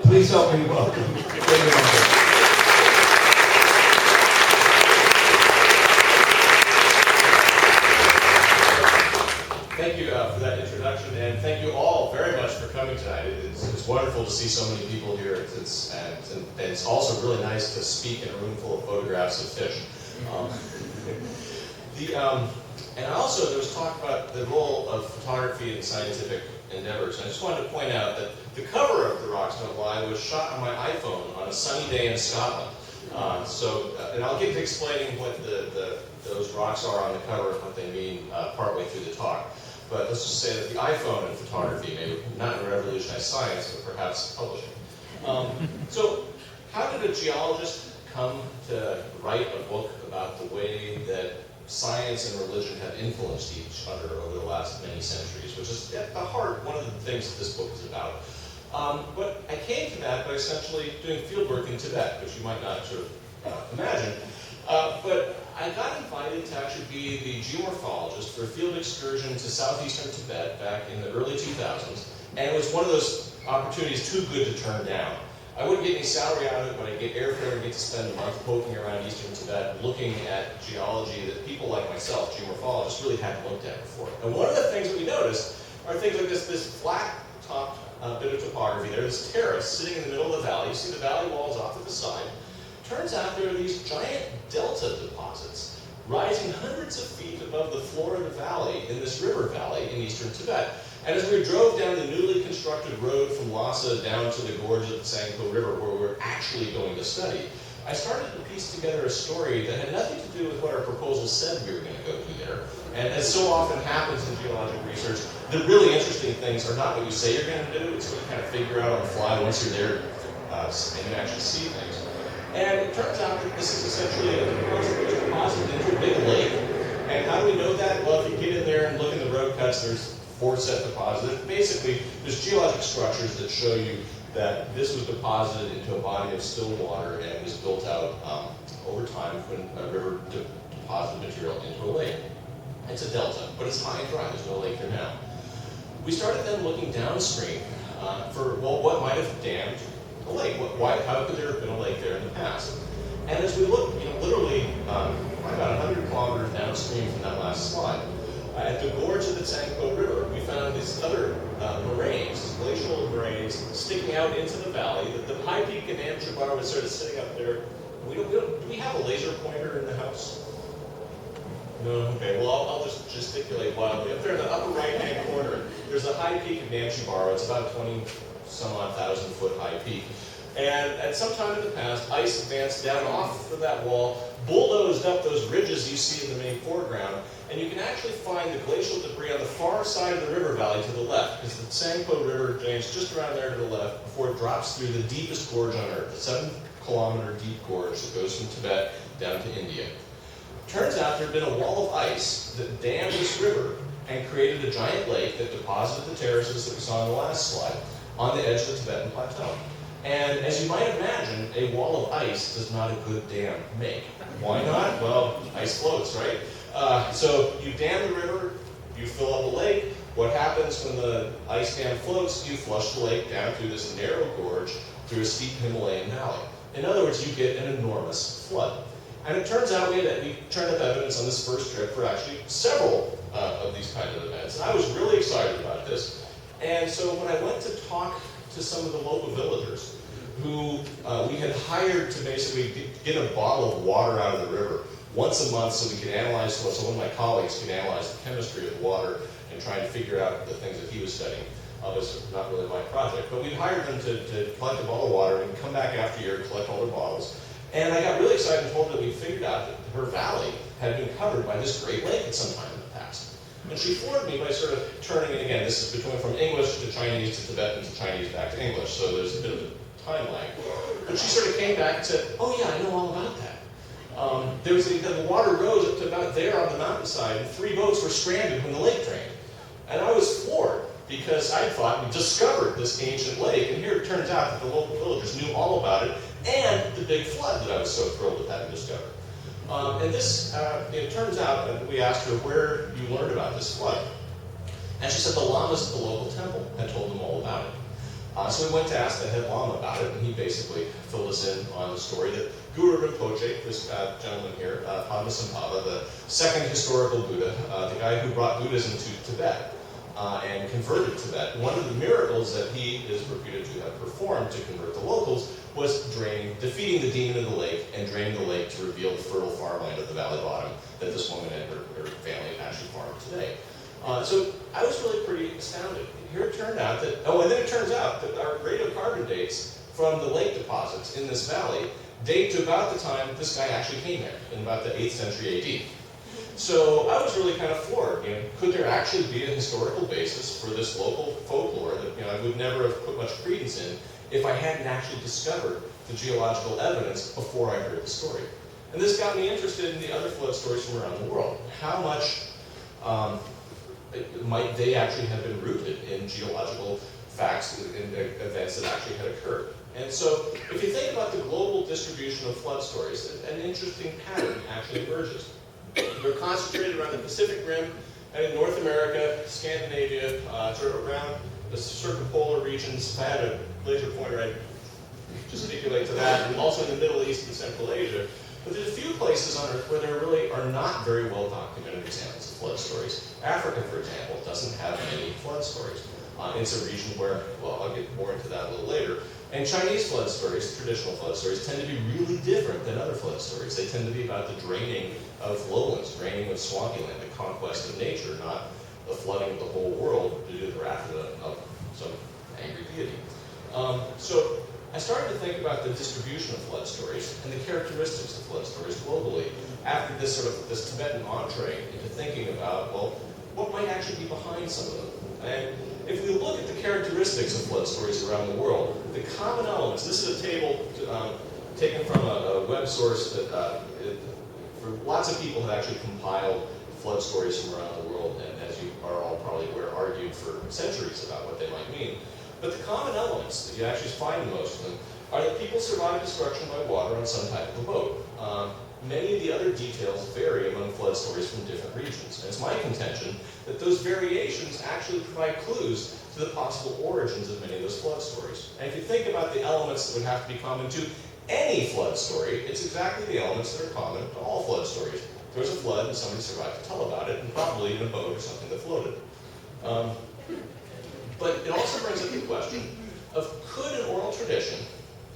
Please help me welcome David. Thank you for that introduction, and thank you all very much for coming tonight. It's wonderful to see so many people here. And it's also really nice to speak in a room full of photographs of fish. And also, there was talk about the role of photography in scientific endeavors. And I just wanted to point out that the cover of The Rocks Don't Lie was shot on my iPhone on a sunny day in Scotland. And I'll get to explaining what those rocks are on the cover and what they mean partway through the talk. But let's just say that the iPhone and photography may not revolutionize science, but perhaps publishing. So how did a geologist come to write a book about the way that science and religion have influenced each other over the last many centuries, which is at the heart, one of the things that this book is about. But I came to that by essentially doing fieldwork in Tibet, which you might not sort of imagine. But I got invited to actually be the geomorphologist for a field excursion to southeastern Tibet back in the early 2000s, and it was one of those opportunities too good to turn down. I wouldn't get any salary out of it, but I'd get airfare and get to spend a month poking around eastern Tibet, looking at geology that people like myself, geomorphologists, really hadn't looked at before. And one of the things that we noticed are things like this flat-topped bit of topography there, this terrace sitting in the middle of the valley. You see the valley walls off to the side. Turns out there are these giant delta deposits rising hundreds of feet above the floor of the valley in this river valley in eastern Tibet. And as we drove down the newly constructed road from Lhasa down to the gorge of the Tsangpo River, where we were actually going to study, I started to piece together a story that had nothing to do with what our proposal said we were going to go do there. And as so often happens in geologic research, the really interesting things are not what you say you're going to do, it's what you kind of figure out on the fly once you're there and you actually see things. And it turns out that this is essentially a deposit into a big lake. And how do we know that? Well, if you get in there and look in the road cuts, there's 4 set deposits. Basically, there's geologic structures that show you that this was deposited into a body of still water and was built out over time when a river deposited material into a lake. It's a delta, but it's high and dry. There's no lake there now. We started then looking downstream for, well, what might have dammed a lake? How could there have been a lake there in the past? And as we look, literally about 100 kilometers downstream from that last slide, at the gorge of the Tsangpo River, we found these other moraines, glacial moraines, sticking out into the valley. The high peak in Amchibar was sort of sitting up there. Do we have a laser pointer in the house? No? Okay, well, I'll just gesticulate wildly. Up there in the upper right-hand corner, there's a high peak in Amchibar. It's about 20-some-odd thousand foot high peak. And at some time in the past, ice advanced down off of that wall, bulldozed up those ridges you see in the main foreground, and you can actually find the glacial debris on the far side of the river valley to the left, because the Tsangpo River drains just around there to the left before it drops through the deepest gorge on Earth, the 7-kilometer deep gorge that goes from Tibet down to India. Turns out there had been a wall of ice that dammed this river and created a giant lake that deposited the terraces that we saw on the last slide on the edge of the Tibetan Plateau. And as you might imagine, a wall of ice does not a good dam make. Why not? Well, ice floats, right? So you dam the river, you fill up a lake. What happens when the ice dam floats? You flush the lake down through this narrow gorge through a steep Himalayan valley. In other words, you get an enormous flood. And it turns out we turned up evidence on this first trip for actually several of these kind of events. And I was really excited about this. And so when I went to talk to some of the local villagers who we had hired to basically get a bottle of water out of the river once a month so we could analyze, so one of my colleagues could analyze the chemistry of the water and try and figure out the things that he was studying. Obviously, not really my project, but we'd hired them to collect a bottle of water and come back after a year and collect all their bottles. And I got really excited and told them that we figured out that her valley had been covered by this great lake at some time in the past. And she floored me by sort of turning it again. This is between from English to Chinese to Tibetan to Chinese back to English, so there's a bit of a time lag. But she sort of came back and said, oh yeah, I know all about that. The water rose up to about there on the mountainside, and 3 boats were stranded when the lake drained. And I was floored, because I thought we discovered this ancient lake, and here it turns out that the local villagers knew all about it, and the big flood that I was so thrilled with having discovered. And this, it turns out that we asked her where you learned about this flood. And she said the lamas at the local temple had told them all about it. So we went to ask the head lama about it, and he basically filled us in on the story that Guru Rinpoche, this gentleman here, Padmasambhava, the second historical Buddha, the guy who brought Buddhism to Tibet and converted Tibet, one of the miracles that he is reputed to have performed to convert the locals was defeating the demon in the lake and draining the lake to reveal the fertile farmland of the valley bottom that this woman and her family actually farm today. So I was really pretty astounded. Here it turned out that, and then it turns out that our radiocarbon dates from the lake deposits in this valley date to about the time this guy actually came here, in about the 8th century AD. So I was really kind of floored. Could there actually be a historical basis for this local folklore that I would never have put much credence in if I hadn't actually discovered the geological evidence before I heard the story? And this got me interested in the other flood stories from around the world. How much might they actually have been rooted in geological facts and events that actually had occurred? And so, if you think about the global distribution of flood stories, an interesting pattern actually emerges. They're concentrated around the Pacific Rim, and in North America, Scandinavia, sort of around the circumpolar regions. If I had a laser pointer, I'd gesticulate to that, and also in the Middle East and Central Asia. But there's a few places on Earth where there really are not very well documented examples of flood stories. Africa, for example, doesn't have many flood stories. It's a region where, well, I'll get more into that a little later. And Chinese flood stories, traditional flood stories, tend to be really different than other flood stories. They tend to be about the draining of lowlands, draining of swampy land, the conquest of nature, not the flooding of the whole world due to the wrath of some angry deity. So I started to think about the distribution of flood stories and the characteristics of flood stories globally after this Tibetan entree into thinking about, well, what might actually be behind some of them. And if we look at the characteristics of flood stories around the world, the common elements, this is a table taken from a web source that lots of people have actually compiled flood stories from around the world, and as you are all probably aware, argued for centuries about what they might mean. But the common elements that you actually find in most of them are that people survive destruction by water on some type of a boat. Many of the other details vary among flood stories from different regions. And it's my contention that those variations actually provide clues to the possible origins of many of those flood stories. And if you think about the elements that would have to be common to any flood story, it's exactly the elements that are common to all flood stories. There was a flood and somebody survived to tell about it, and probably in a boat or something that floated. But it also brings up the question of, could an oral tradition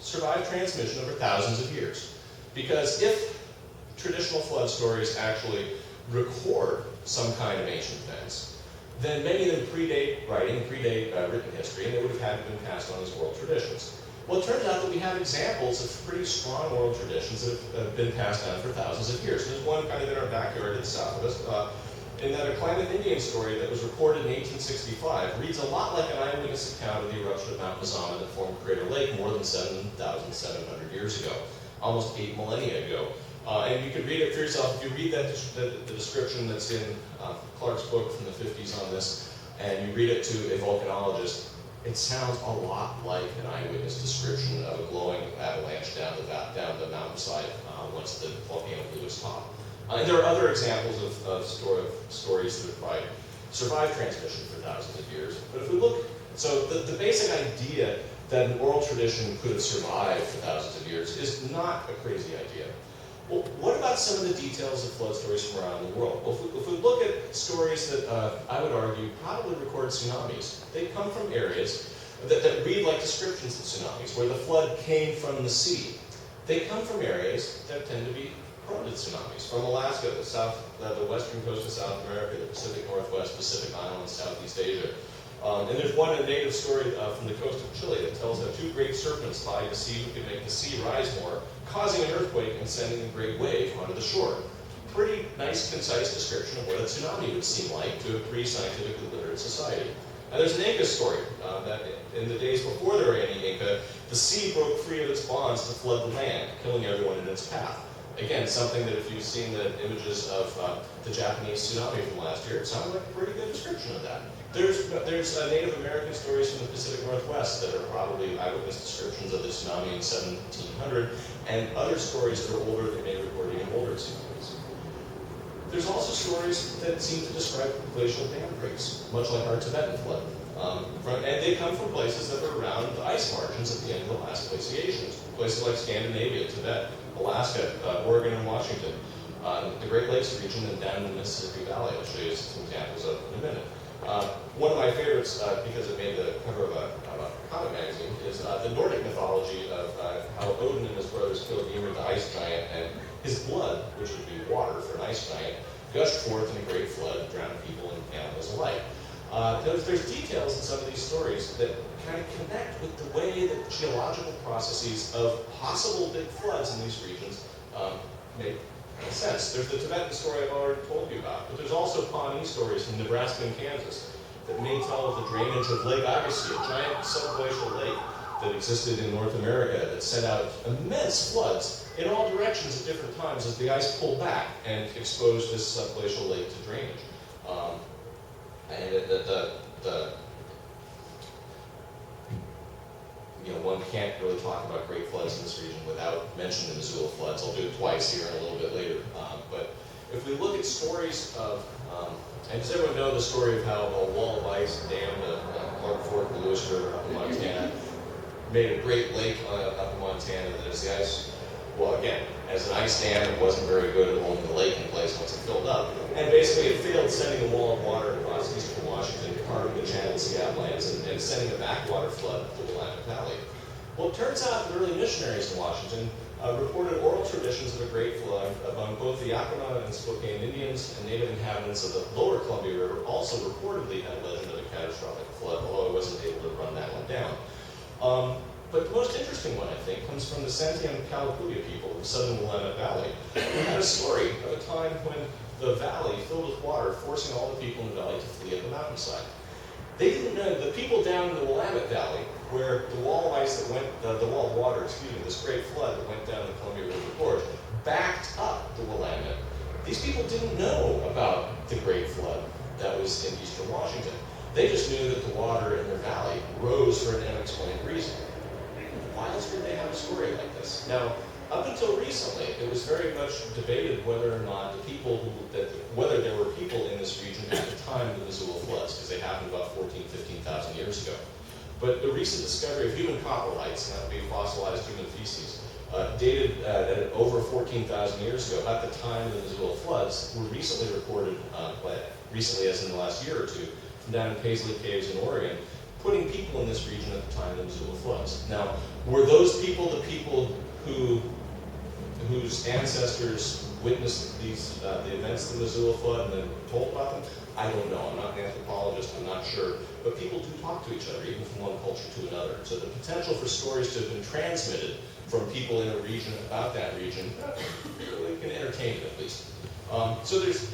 survive transmission over thousands of years? Because if traditional flood stories actually record some kind of ancient events, then many of them predate writing, predate written history, and they would have had to have been passed on as oral traditions. Well, it turns out that we have examples of pretty strong oral traditions that have been passed down for thousands of years. There's one kind of in our backyard to the south of us, in that a Klamath Indian story that was recorded in 1865 reads a lot like an eyewitness account of the eruption of Mount Mazama that formed Crater Lake more than 7,700 years ago, almost 8 millennia ago. And you can read it for yourself. If you read the description that's in Clark's book from the 50s on this, and you read it to a volcanologist, it sounds a lot like an eyewitness description of a glowing avalanche down the mountainside once the volcano blew its top. And there are other examples of stories that have survived transmission for thousands of years. But if we look, so the basic idea that an oral tradition could have survived for thousands of years is not a crazy idea. Well, what about some of the details of flood stories from around the world? Well, if we look at stories that I would argue probably record tsunamis, they come from areas that read like descriptions of tsunamis, where the flood came from the sea. They come from areas that tend to be prone to tsunamis, from Alaska, the western coast of South America, the Pacific Northwest, Pacific Islands, Southeast Asia. And there's one native story from the coast of Chile that tells how 2 great serpents vied to see who could make the sea rise more, causing an earthquake and sending a great wave onto the shore. Pretty nice, concise description of what a tsunami would seem like to a pre-scientifically literate society. And there's an Inca story that in the days before there were any Inca, the sea broke free of its bonds to flood the land, killing everyone in its path. Again, something that if you've seen the images of the Japanese tsunami from last year, it sounds like a pretty good description of that. There's Native American stories from the Pacific Northwest that are probably eyewitness descriptions of the tsunami in 1700, and other stories that are older that may record even older tsunamis. There's also stories that seem to describe glacial dam breaks, much like our Tibetan flood. And they come from places that were around the ice margins at the end of the last glaciations. Places like Scandinavia, Tibet, Alaska, Oregon, and Washington. The Great Lakes region and down in the Mississippi Valley. I'll show you some examples of in a minute. One of my favorites, because it made the cover of a comic magazine, is the Nordic mythology of how Odin and his brothers killed Ymir the ice giant, and his blood, which would be water for an ice giant, gushed forth in a great flood, drowning people and animals alike. There's details in some of these stories that kind of connect with the way that geological processes of possible big floods in these regions make sense. There's the Tibetan story I've already told you about, but there's also Pawnee stories from Nebraska and Kansas that may tell of the drainage of Lake Agassiz, a giant subglacial lake that existed in North America that sent out immense floods in all directions at different times as the ice pulled back and exposed this subglacial lake to drainage. One can't really talk about great floods in this region without mentioning the Missoula floods. I'll do it twice here and a little bit later. But if we look at stories of, and does everyone know the story of how a wall of ice dammed Clark Fork, the Lewis River up in Montana, made a great lake up in Montana that as the ice, well again, as an ice dam, it wasn't very good at holding the lake in place once it filled up. And basically it failed sending a wall of water across eastern Washington, carving the Channel Sea Avalanche, and sending a backwater flood to the Willamette Valley. Well, it turns out the early missionaries in Washington reported oral traditions of a great flood among both the Yakima and Spokane Indians and native inhabitants of the lower Columbia River also reportedly had a legend of a catastrophic flood, although I wasn't able to run that one down. But the most interesting one, I think, comes from the Santiam Kalapuya people of the southern Willamette Valley, who had a story of a time when the valley filled with water, forcing all the people in the valley to flee up the mountainside. They didn't know, the people down in the Willamette Valley, where the wall of ice that went, the wall of water, this great flood that went down the Columbia River Gorge, backed up the Willamette. These people didn't know about the great flood that was in eastern Washington. They just knew that the water in their valley rose for an unexplained reason. Why else would they have a story like this? Now, up until recently, it was very much debated whether or not whether there were people in this region at the time of the Missoula floods, because they happened about 14,000, 15,000 years ago. But the recent discovery of human coprolites, and that would be fossilized human feces, dated at over 14,000 years ago, at the time of the Missoula floods, were recently recorded, recently as in the last year or two, from down in Paisley Caves in Oregon, putting people in this region at the time of the Missoula floods. Now, were those people the people whose ancestors witnessed these the events of the Missoula flood and then told about them? I don't know. I'm not an anthropologist. I'm not sure. But people do talk to each other, even from one culture to another. So the potential for stories to have been transmitted from people in a region about that region, we can entertain it at least. So there's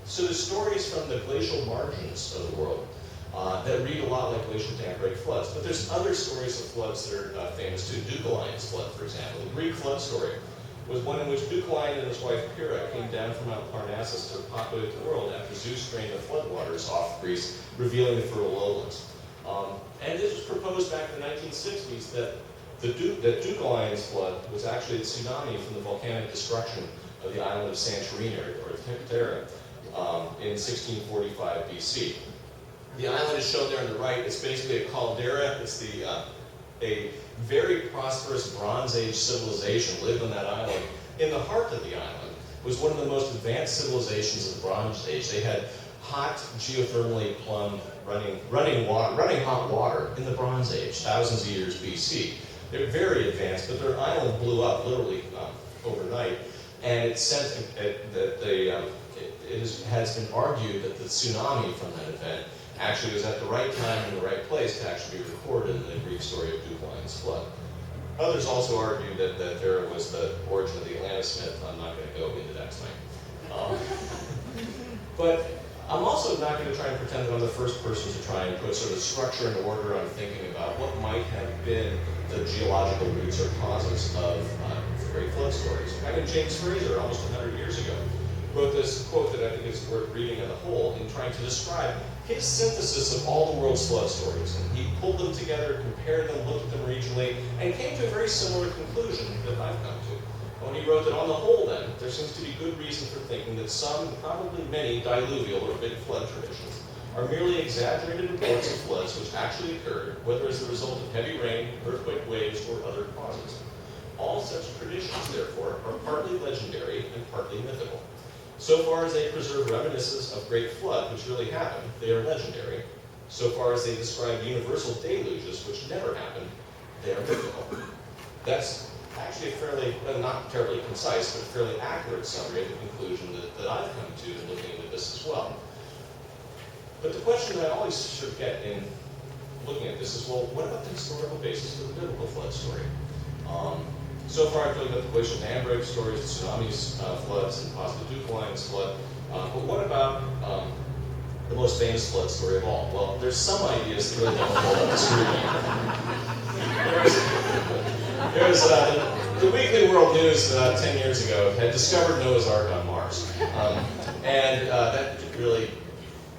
stories from the glacial margins of the world that read a lot like glacial dam break floods. But there's other stories of floods that are famous too. Deucalion's flood, for example. The Greek flood story was one in which Deucalion and his wife Pyrrha came down from Mount Parnassus to populate the world after Zeus drained the floodwaters off Greece, revealing the fertile lowlands. And this was proposed back in the 1960s that Deucalion's flood was actually a tsunami from the volcanic destruction of the island of Santorini, or Terra, in 1645 BC. The island is shown there on the right. It's basically a caldera. It's a very prosperous Bronze Age civilization lived on that island. In the heart of the island was one of the most advanced civilizations of the Bronze Age. They had hot, geothermally plumbed, running hot water in the Bronze Age, thousands of years BC. They're very advanced, but their island blew up literally overnight, and it sent has been argued that the tsunami from that event actually was at the right time in the right place to actually be recorded in the Greek story of Deucalion's flood. Others also argue that there was the origin of the Atlantis myth. I'm not going to go into that tonight. But I'm also not going to try and pretend that I'm the first person to try and put sort of structure and order on thinking about what might have been the geological roots or causes of great flood stories. I mean, James Fraser, almost 100 years ago, wrote this quote that I think is worth reading as a whole in trying to describe his synthesis of all the world's flood stories. And he pulled them together, compared them, looked at them regionally, and came to a very similar conclusion that I've come to. When he wrote that on the whole then, there seems to be good reason for thinking that some, probably many, diluvial or big flood traditions are merely exaggerated reports of floods which actually occurred, whether as the result of heavy rain, earthquake waves, or other causes. All such traditions, therefore, are partly legendary and partly mythical. So far as they preserve reminiscences of great flood which really happened, they are legendary. So far as they describe universal deluges which never happened, they are mythical. That's actually a fairly, not terribly concise, but fairly accurate summary of the conclusion that I've come to in looking into this as well. But the question that I always sort of get in looking at this is, well, what about the historical basis for the biblical flood story? So far I've looked at the glacial dam break stories, the tsunamis, floods, and possibly Deucalion's flood. But what about the most famous flood story of all? Well, there's some ideas that really don't hold up to scrutiny. The Weekly World News 10 years ago had discovered Noah's Ark on Mars. And that really,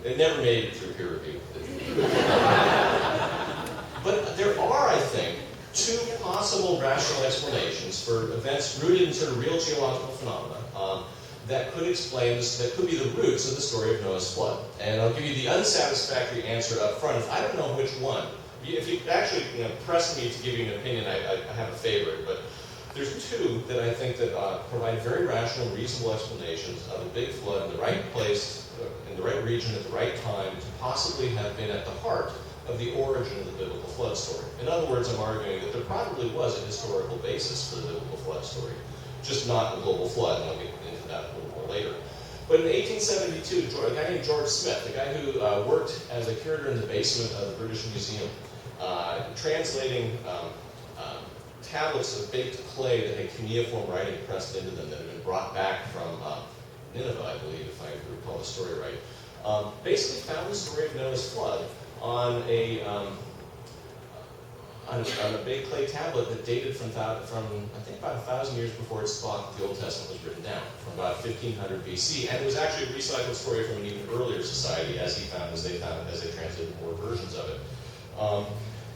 it never made it through peer review. But there are, I think, two possible rational explanations for events rooted in sort of real geological phenomena that could explain this, that could be the roots of the story of Noah's flood. And I'll give you the unsatisfactory answer up front. I don't know which one. If you actually press me to give you an opinion, I have a favorite, but there's two that I think that provide very rational, reasonable explanations of a big flood in the right place, in the right region, at the right time, to possibly have been at the heart of the origin of the biblical flood story. In other words, I'm arguing that there probably was a historical basis for the biblical flood story, just not the global flood, and I'll get into that a little more later. But in 1872, a guy named George Smith, the guy who worked as a curator in the basement of the British Museum, translating tablets of baked clay that had cuneiform writing pressed into them that had been brought back from Nineveh, I believe, if I recall the story right, basically found the story of Noah's flood on a baked clay tablet that dated from I think about 1,000 years before it's thought that the Old Testament was written down, from about 1500 BC, and it was actually a recycled story from an even earlier society, as they translated more versions of it.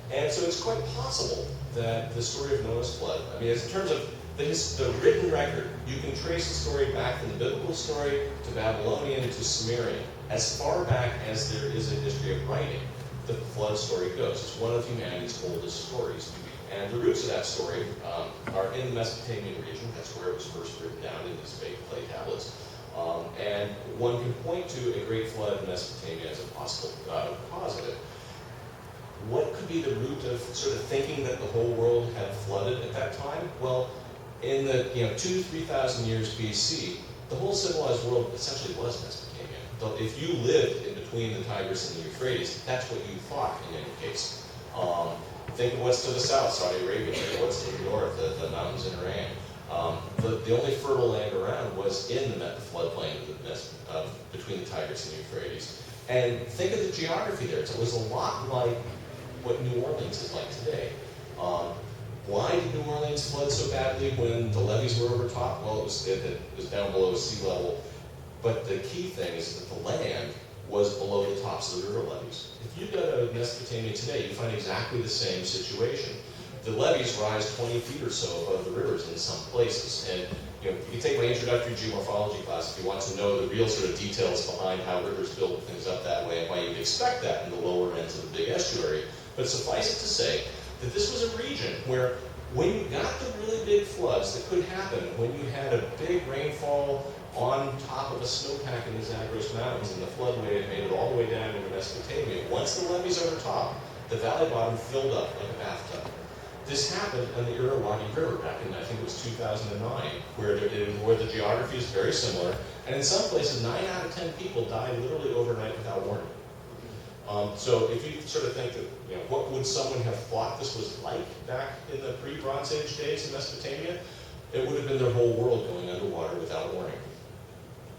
And so it's quite possible that the story of Noah's flood, I mean, in terms of the written record, you can trace the story back from the biblical story to Babylonian to Sumerian. As far back as there is a history of writing, the flood story goes. It's one of humanity's oldest stories. And the roots of that story are in the Mesopotamian region. That's where it was first written down in these baked clay tablets. And one can point to a great flood in Mesopotamia as a possible cause of it. What could be the root of sort of thinking that the whole world had flooded at that time? Well, in the 2,000 to 3,000 years BC, the whole civilized world essentially was Mesopotamia. If you lived in between the Tigris and the Euphrates, that's what you thought in any case. Think of what's to the south, Saudi Arabia. Think of what's to the north, the mountains in Iran. The only fertile land around was in the floodplain between the Tigris and the Euphrates. And think of the geography there. It was a lot like what New Orleans is like today. Why did New Orleans flood so badly when the levees were overtopped? Well, it was down below sea level. But the key thing is that the land was below the tops of the river levees. If you go to Mesopotamia today, you find exactly the same situation. The levees rise 20 feet or so above the rivers in some places. And you can take my introductory geomorphology class if you want to know the real sort of details behind how rivers build things up that way and why you'd expect that in the lower ends of the big estuary. But suffice it to say that this was a region where when you got the really big floods that could happen, when you had a big rainfall on top of a snowpack in the Zagros Mountains and the floodway made it all the way down into Mesopotamia, once the levees overtopped, the valley bottom filled up like a bathtub. This happened on the Irrawaddy River back in, I think it was 2009, where the geography is very similar, and in some places, 9 out of 10 people died literally overnight without warning. So if you sort of think that, what would someone have thought this was like back in the pre-Bronze Age days in Mesopotamia? It would have been their whole world going underwater without warning.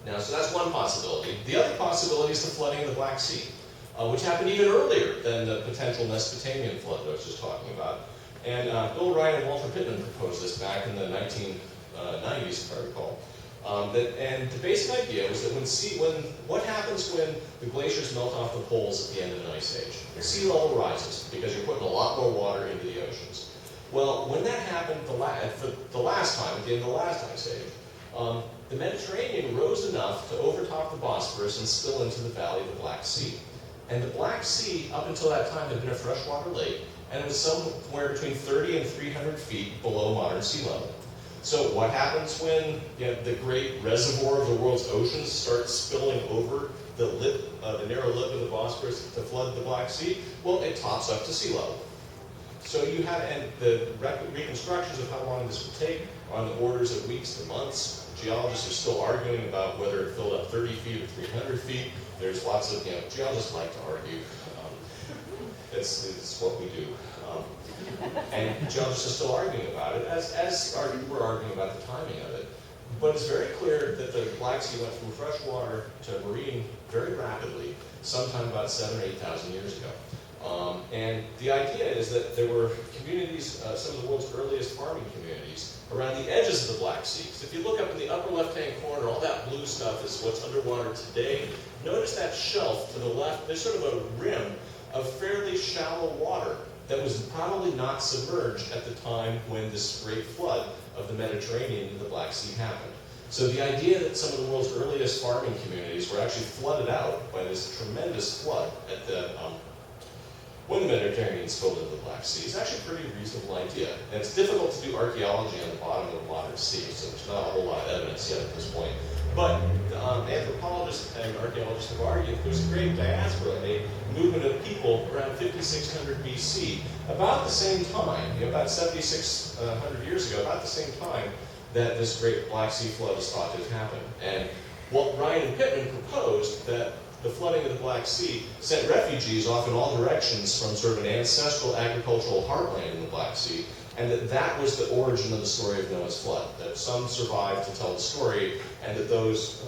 Now, so that's one possibility. The other possibility is the flooding of the Black Sea, which happened even earlier than the potential Mesopotamian flood that I was just talking about. And Bill Ryan and Walter Pittman proposed this back in the 1990s, if I recall. And the basic idea was that what happens when the glaciers melt off the poles at the end of an ice age? The sea level rises because you're putting a lot more water into the oceans. Well, when that happened for the last time, at the end of the last ice age, the Mediterranean rose enough to overtop the Bosphorus and spill into the valley of the Black Sea. And the Black Sea, up until that time, had been a freshwater lake, and it was somewhere between 30 and 300 feet below modern sea level. So what happens when the great reservoir of the world's oceans starts spilling over the narrow lip of the Bosphorus to flood the Black Sea? Well, it tops up to sea level. So you have, and the reconstructions of how long this would take are on the orders of weeks to months. Geologists are still arguing about whether it filled up 30 feet or 300 feet. There's lots of, geologists like to argue. It's what we do. And geologists are still arguing about it, as we're arguing about the timing of it. But it's very clear that the Black Sea went from freshwater to marine very rapidly, sometime about 7,000 or 8,000 years ago. And the idea is that there were communities, some of the world's earliest farming communities, around the edges of the Black Sea. So if you look up in the upper left-hand corner, all that blue stuff is what's underwater today. Notice that shelf to the left, there's sort of a rim of fairly shallow water that was probably not submerged at the time when this great flood of the Mediterranean and the Black Sea happened. So the idea that some of the world's earliest farming communities were actually flooded out by this tremendous flood at when the Mediterranean spilled into the Black Sea is actually a pretty reasonable idea. And it's difficult to do archaeology on the bottom of the modern sea, so there's not a whole lot of evidence yet at this point. But anthropologists and archaeologists have argued there's a great diaspora, a movement of people around 5600 BC, about the same time, about 7,600 years ago, about the same time that this great Black Sea flood is thought to have happened. And what Ryan and Pittman proposed that the flooding of the Black Sea sent refugees off in all directions from sort of an ancestral agricultural heartland in the Black Sea, and that was the origin of the story of Noah's flood, that some survived to tell the story, and that those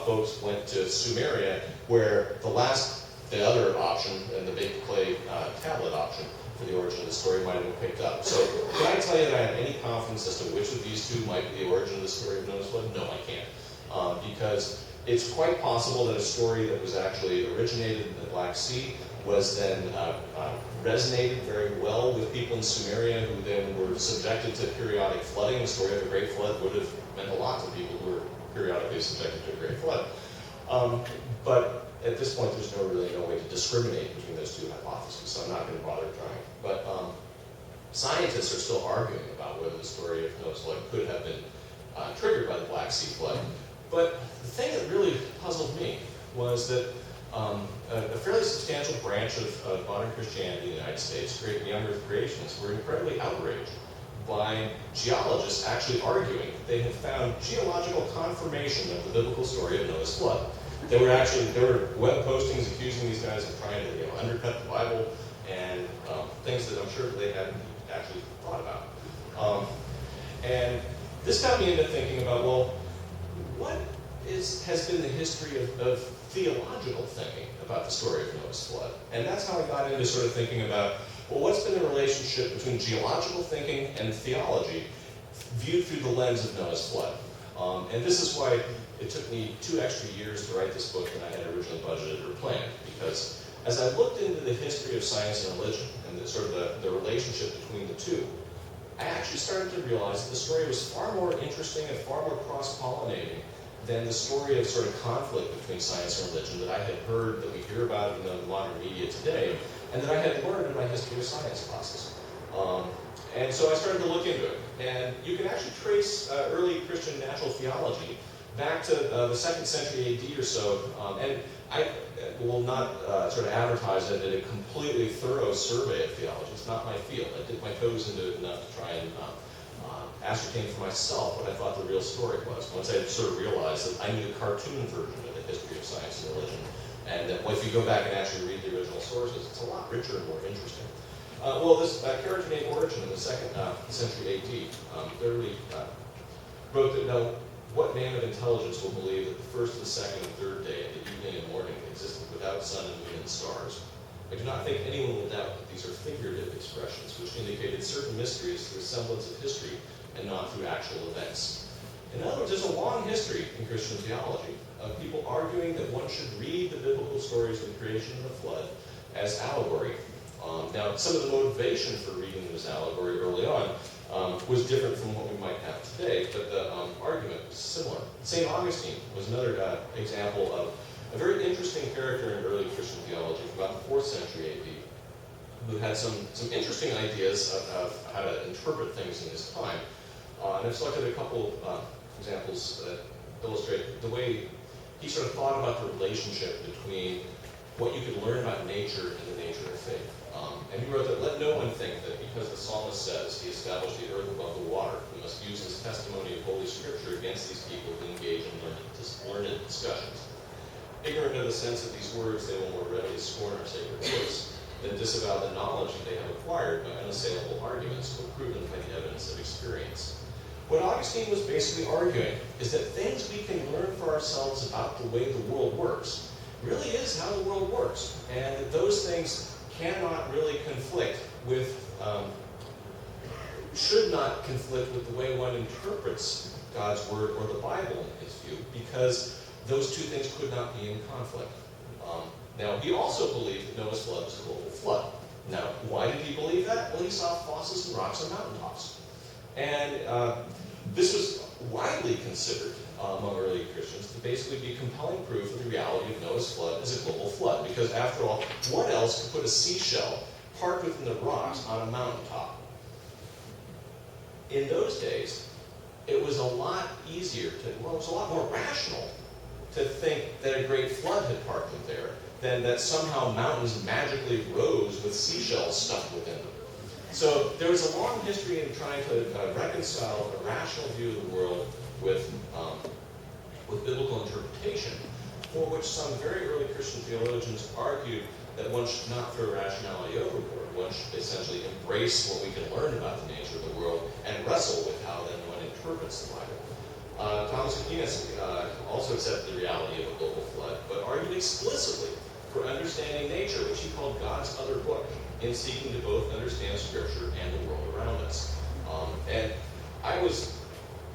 folks went to Sumeria, where the other option, and the big clay tablet option for the origin of the story might have been picked up. So can I tell you that I have any confidence as to which of these two might be the origin of the story of Noah's flood? No, I can't. Because it's quite possible that a story that was actually originated in the Black Sea was then resonated very well with people in Sumeria who then were subjected to periodic flooding. The story of a great flood would have meant a lot to people who were periodically subjected to a great flood. But at this point, there's really no way to discriminate between those two hypotheses, so I'm not going to bother trying. But scientists are still arguing about whether the story of Noah's flood could have been triggered by the Black Sea flood. But the thing that really puzzled me was that a fairly substantial branch of modern Christianity in the United States, young Earth creationists, were incredibly outraged by geologists actually arguing that they had found geological confirmation of the biblical story of Noah's flood. There were web postings accusing these guys of trying to undercut the Bible and things that I'm sure they hadn't actually thought about. And this got me into thinking about, well, what has been the history of theological thinking about the story of Noah's flood? And that's how I got into sort of thinking about, well, what's been the relationship between geological thinking and theology viewed through the lens of Noah's flood? And this is why it took me 2 extra years to write this book than I had originally budgeted or planned, because as I looked into the history of science and religion and the relationship between the two, I actually started to realize that the story was far more interesting and far more cross-pollinating than the story of sort of conflict between science and religion that I had heard, that we hear about in the modern media today, and that I had learned in my history of science classes. And so I started to look into it. And you can actually trace early Christian natural theology back to the 2nd century AD or so. And I will not sort of advertise it in a completely thorough survey of theology. It's not my field. I dipped my toes into it enough to try and ascertain for myself what I thought the real story was. Once I sort of realized that I knew the cartoon version of the history of science and religion, and that if you go back and actually read the original sources, it's a lot richer and more interesting. Well, this Keratinate origin in the 2nd century AD clearly wrote that, now, what man of intelligence will believe that the first, the second, and third day, and the evening and morning existed without sun and moon and stars? I do not think anyone will doubt that these are figurative expressions which indicated certain mysteries through a semblance of history and not through actual events. In other words, there's a long history in Christian theology of people arguing that one should read the biblical stories of the creation and the flood as allegory. Now, some of the motivation for reading them as allegory early on was different from what we might have today, but the argument was similar. St. Augustine was another example of a very interesting character in early Christian theology from about the 4th century AD, who had some interesting ideas of how to interpret things in his time. And I've selected a couple examples that illustrate the way he sort of thought about the relationship between what you could learn about nature and the nature of faith. And he wrote that, let no one think that because the psalmist says he established the earth above the water, he must use his testimony of Holy Scripture against these people who engage in learned discussions. Ignorant of the sense of these words, they will more readily scorn our sacred words than disavow the knowledge that they have acquired by unassailable arguments or proven by the evidence of experience. What Augustine was basically arguing is that things we can learn for ourselves about the way the world works really is how the world works, and that those things cannot really conflict with, should not conflict with the way one interprets God's Word or the Bible in his view, because those two things could not be in conflict. Now, he also believed that Noah's flood was a global flood. Now, why did he believe that? Well, he saw fossils and rocks on mountaintops. And this was widely considered among early Christians to basically be compelling proof of the reality of Noah's flood as a global flood. Because after all, what else could put a seashell parked within the rocks on a mountaintop? In those days, it was a lot easier it was a lot more rational to think that a great flood had parked them there than that somehow mountains magically rose with seashells stuffed within them. So there was a long history in trying to reconcile a rational view of the world with biblical interpretation, for which some very early Christian theologians argued that one should not throw rationality overboard. One should essentially embrace what we can learn about the nature of the world and wrestle with how then one interprets the Bible. Thomas Aquinas also accepted the reality of a global flood, but argued explicitly for understanding nature, which he called God's other book, in seeking to both understand Scripture and the world around us. And I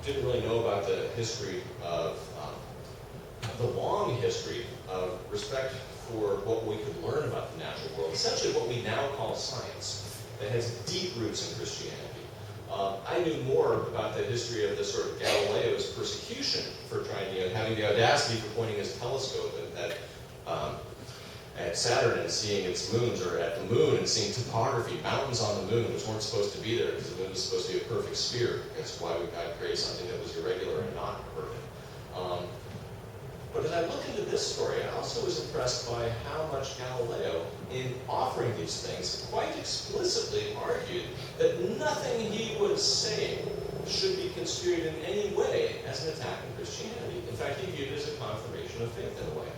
didn't really know about the history of the long history of respect for what we could learn about the natural world, essentially what we now call science, that has deep roots in Christianity. I knew more about the history of the sort of Galileo's persecution for trying, having the audacity for pointing his telescope at Saturn and seeing its moons, or at the moon and seeing topography, mountains on the moon, which weren't supposed to be there because the moon was supposed to be a perfect sphere. That's why God created something that was irregular and not perfect. But as I look into this story, I also was impressed by how much Galileo, in offering these things, quite explicitly argued that nothing he was saying should be construed in any way as an attack on Christianity. In fact, he viewed it as a confirmation of faith in a way.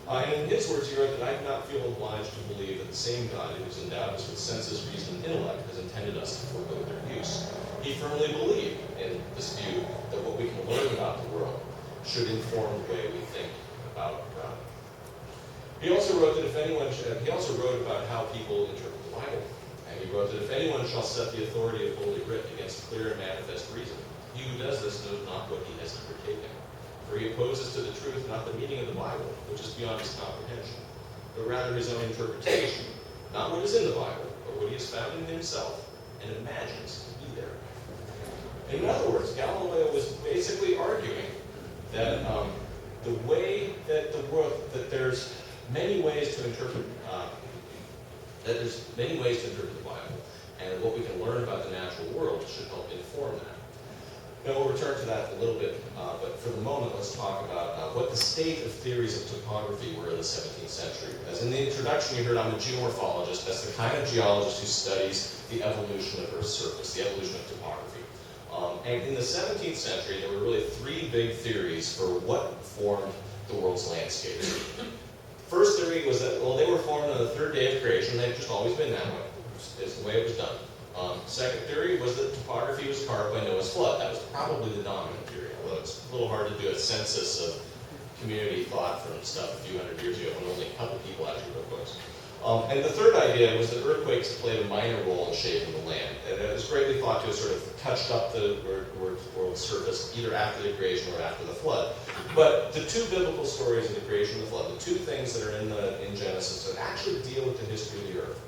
And in his words, he wrote that I do not feel obliged to believe that the same God who has endowed us with senses, reason, and intellect has intended us to forego their use. He firmly believed in this view that what we can learn about the world should inform the way we think about God. He also wrote that he also wrote about how people interpret the Bible. And he wrote that if anyone shall set the authority of Holy Writ against clear and manifest reason, he who does this knows not what he has undertaken. For he opposes to the truth not the meaning of the Bible, which is beyond his comprehension, but rather his own interpretation, not what is in the Bible, but what he has found in himself and imagines to be there. In other words, Galileo was basically arguing that the way that the world, that there's many ways to interpret, the Bible, and what we can learn about the natural world should help inform that. Now, we'll return to that a little bit, but for the moment, let's talk about what the state of theories of topography were in the 17th century. As in the introduction, you heard I'm a geomorphologist. That's the kind of geologist who studies the evolution of Earth's surface, the evolution of topography. And in the 17th century, there were really three big theories for what formed the world's landscape. First theory was that, well, they were formed on the third day of creation. They've just always been that way. It's the way it was done. Second theory was that topography was carved by Noah's flood. That was probably the dominant theory, although it's a little hard to do a census of community thought from stuff a few hundred years ago when only a couple people actually wrote books. And the third idea was that earthquakes played a minor role in shaping the land. And it was greatly thought to have sort of touched up the world's surface either after the creation or after the flood. But the two biblical stories of the creation and the flood, the two things that are in Genesis that actually deal with the history of the earth,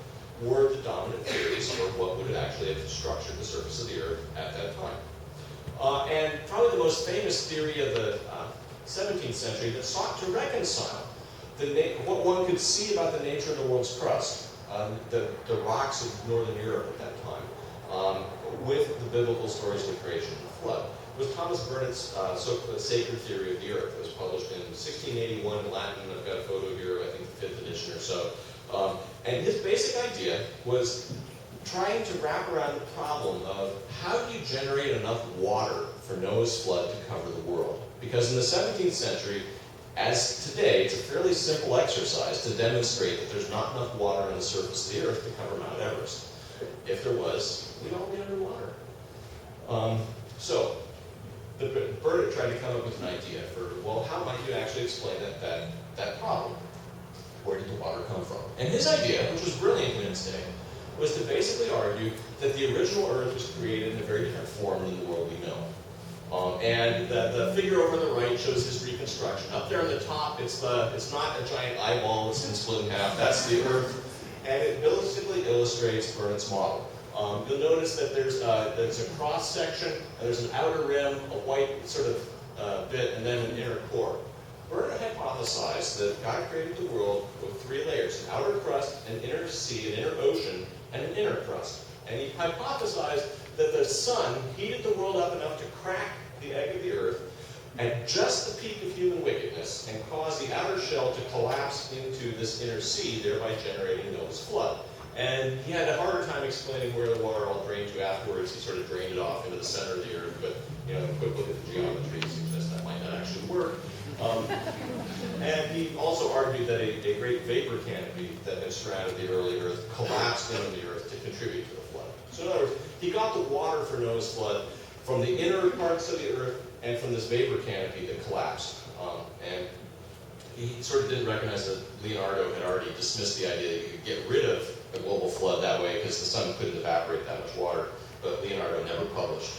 were the dominant theories for what would actually have structured the surface of the earth at that time. And probably the most famous theory of the 17th century that sought to reconcile what one could see about the nature of the world's crust, the rocks of northern Europe at that time, with the biblical stories of the creation and the flood, was Thomas Burnet's Sacred Theory of the Earth. It was published in 1681 in Latin. I've got a photo here, I think the 5th edition or so. And his basic idea was trying to wrap around the problem of how do you generate enough water for Noah's flood to cover the world? Because in the 17th century, as today, it's a fairly simple exercise to demonstrate that there's not enough water on the surface of the Earth to cover Mount Everest. If there was, we'd all be underwater. So, Burnett tried to come up with an idea for, well, how might you actually explain that problem? Where did the water come from? And his idea, which was brilliant in its day, was to basically argue that the original Earth was created in a very different form than the world we know. And the figure over on the right shows his reconstruction. Up there on the top, it's not a giant eyeball that's been split in half. That's the Earth. And it basically illustrates Burnett's model. You'll notice that there's a cross section, and there's an outer rim, a white sort of bit, and then an inner core. Burnett hypothesized that God created the world with 3 layers: an outer crust, an inner sea, an inner ocean, and an inner crust. And he hypothesized that the sun heated the world up enough to crack the egg of the Earth at just the peak of human wickedness and cause the outer shell to collapse into this inner sea, thereby generating Noah's flood. And he had a harder time explaining where the water all drained to afterwards. He sort of drained it off into the center of the Earth, but a quick look at the geometry suggests that might not actually work. And he also argued that a great vapor canopy that had surrounded the early Earth collapsed into the Earth to contribute to the flood. So in other words, he got the water for Noah's flood from the inner parts of the Earth and from this vapor canopy that collapsed. And he sort of didn't recognize that Leonardo had already dismissed the idea that you could get rid of a global flood that way because the sun couldn't evaporate that much water, but Leonardo never published.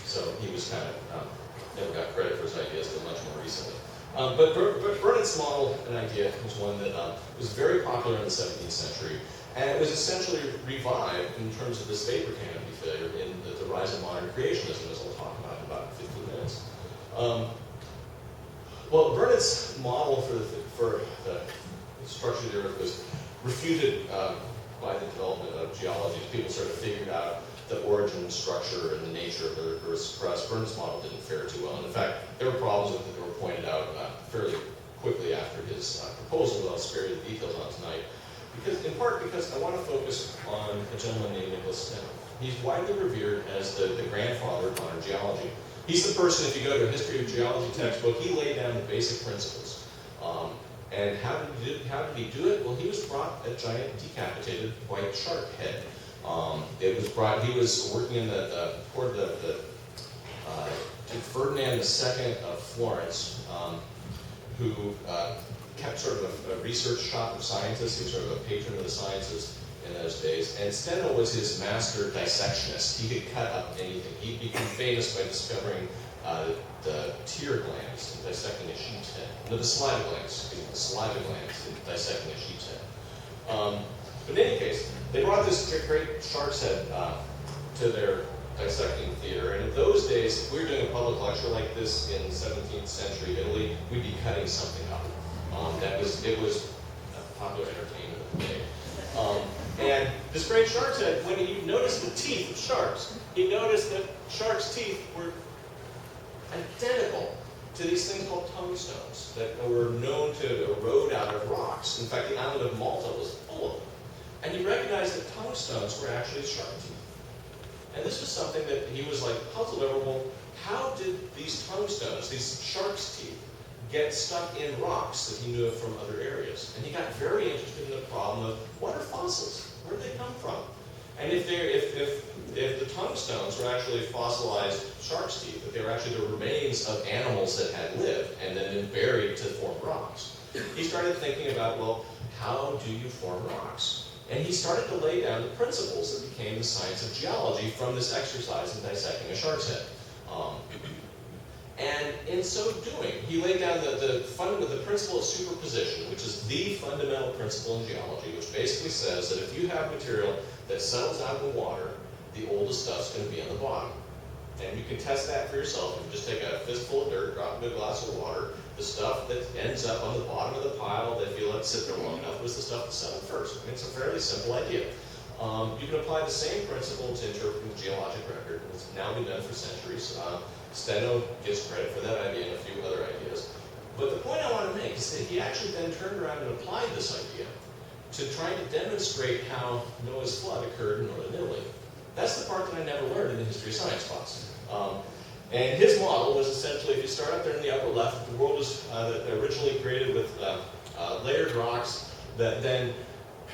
So he was kind of, never got credit for his ideas until much more recently. But Burnett's model and idea was one that was very popular in the 17th century, and it was essentially revived in terms of this vapor canopy failure in the rise of modern creationism, as I'll talk about in 15 minutes. Well, Burnett's model for the structure of the Earth was refuted by the development of geology. People sort of figured out the origin, structure, and the nature of the Earth's crust. Burnett's model didn't fare too well. And in fact, there were problems with it that were pointed out fairly quickly after his proposal that I'll spare you the details on tonight. In part because I want to focus on a gentleman named Nicholas Steno. He's widely revered as the grandfather of modern geology. He's the person, if you go to a history of geology textbook, he laid down the basic principles. And how did he do it? Well, he was brought a giant decapitated white shark head. He was working in the court of Ferdinand II of Florence, who kept sort of a research shop of scientists. He was sort of a patron of the sciences in those days. And Steno was his master dissectionist. He could cut up anything. He became famous by discovering the tear glands and dissecting a sheep's head. No, the saliva glands and dissecting a sheep's head. But in any case, they brought this great shark's head to their dissecting theater. And in those days, if we were doing a public lecture like this in 17th century Italy, we'd be cutting something up. It was popular entertainment of the day. And this great shark's head, when he noticed the teeth of sharks, he noticed that sharks' teeth were identical to these things called tungstones that were known to erode out of rocks. In fact, the island of Malta was full of them. And he recognized that tungstones were actually shark teeth. And this was something that he was puzzled over. Well, how did these tungstones, these shark's teeth, get stuck in rocks that he knew of from other areas? And he got very interested in the problem of what are fossils? Where do they come from? And if the tungstones were actually fossilized shark's teeth, that they were actually the remains of animals that had lived and then been buried to form rocks, he started thinking about, well, how do you form rocks? And he started to lay down the principles that became the science of geology from this exercise in dissecting a shark's head. And in so doing, he laid down the principle of superposition, which is the fundamental principle in geology, which basically says that if you have material that settles out in the water, the oldest stuff's going to be on the bottom. And you can test that for yourself. You just take a fistful of dirt, drop it in a glass of water. The stuff that ends up on the bottom of the pile that if you let it sit there long enough was the stuff that settled first. I mean, it's a fairly simple idea. You can apply the same principle to interpreting the geologic record. It's now been done for centuries. Steno gives credit for that idea and a few other ideas. But the point I want to make is that he actually then turned around and applied this idea to trying to demonstrate how Noah's flood occurred in northern Italy. That's the part that I never learned in the history of science class. And his model was essentially, if you start up there in the upper left, the world was originally created with layered rocks that then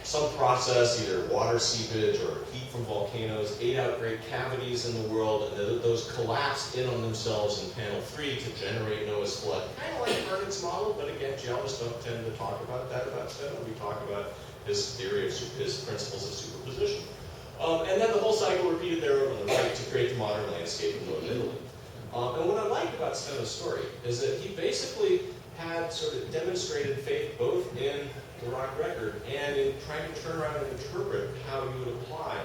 some process, either water seepage or heat from volcanoes, ate out great cavities in the world, and those collapsed in on themselves in panel 3 to generate Noah's flood. Kind of like Vernon's model, but again, geologists don't tend to talk about that about Steno. We talk about his theory of his principles of superposition. And then the whole cycle repeated there over on the right to create the modern landscape of northern Italy. And what I like about Steno's story is that he basically had sort of demonstrated faith both in the rock record and in trying to turn around and interpret how you would apply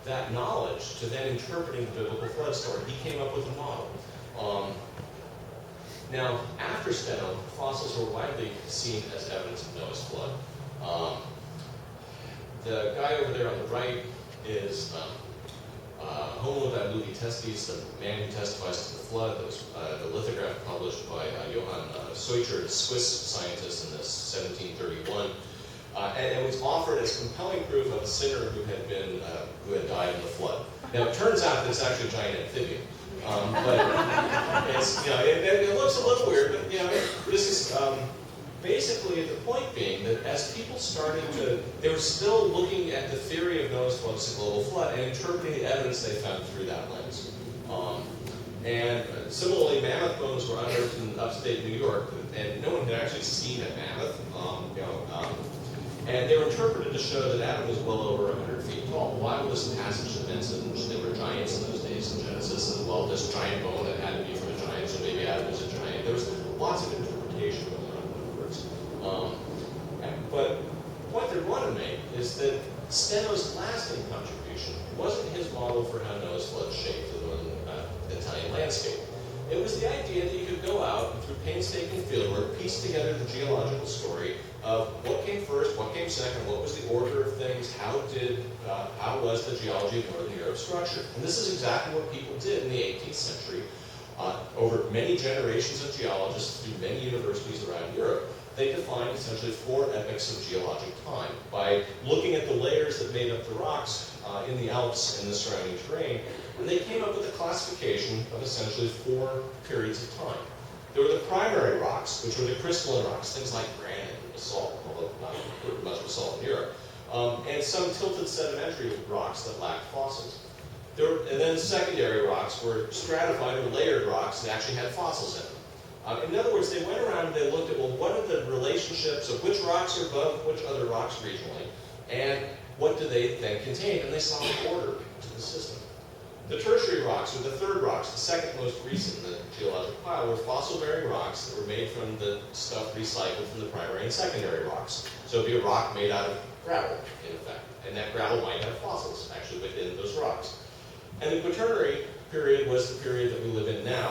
that knowledge to then interpreting the biblical flood story. He came up with a model. Now, after Steno, fossils were widely seen as evidence of Noah's flood. The guy over there on the right is Homo da Testes, the man who testifies to the flood. That was the lithograph published by Johann Seucher, a Swiss scientist, in this 1731. And it was offered as compelling proof of a sinner who had died in the flood. Now it turns out that it's actually a giant amphibian. But it's, it looks a little weird, but this is basically the point being that as people started they were still looking at the theory of Noah's flood as a global flood and interpreting the evidence they found through that lens. And similarly, mammoth bones were unearthed in upstate New York, and no one had actually seen a mammoth. And they were interpreted to show that Adam was well over 100 feet tall. Why was this passage that mentioned there were giants in those days in Genesis? And well, this giant bone that had to be from a giant, so maybe Adam was a giant. There was lots of interpretation going on, in other words. But the point that I want to make is that Steno's lasting contribution wasn't his model for how Noah's flood shaped the northern Italian landscape. It was the idea that you could go out and through painstaking fieldwork piece together the geological story of what came first, what came second, what was the order of things, how was the geology of Northern Europe structured. And this is exactly what people did in the 18th century. Over many generations of geologists through many universities around Europe, they defined essentially 4 epochs of geologic time by looking at the layers that made up the rocks in the Alps and the surrounding terrain, and they came up with a classification of essentially 4 periods of time. There were the primary rocks, which were the crystalline rocks, things like granite and basalt, although not much basalt in Europe, and some tilted sedimentary rocks that lacked fossils. And then secondary rocks were stratified or layered rocks that actually had fossils in them. In other words, they went around and they looked at, well, what are the relationships of which rocks are above which other rocks regionally, and what do they then contain? And they saw an order to the system. The tertiary rocks, or the third rocks, the second most recent in the geologic pile, were fossil-bearing rocks that were made from the stuff recycled from the primary and secondary rocks. So it would be a rock made out of gravel, in effect. And that gravel might have fossils, actually, within those rocks. And the Quaternary period was the period that we live in now,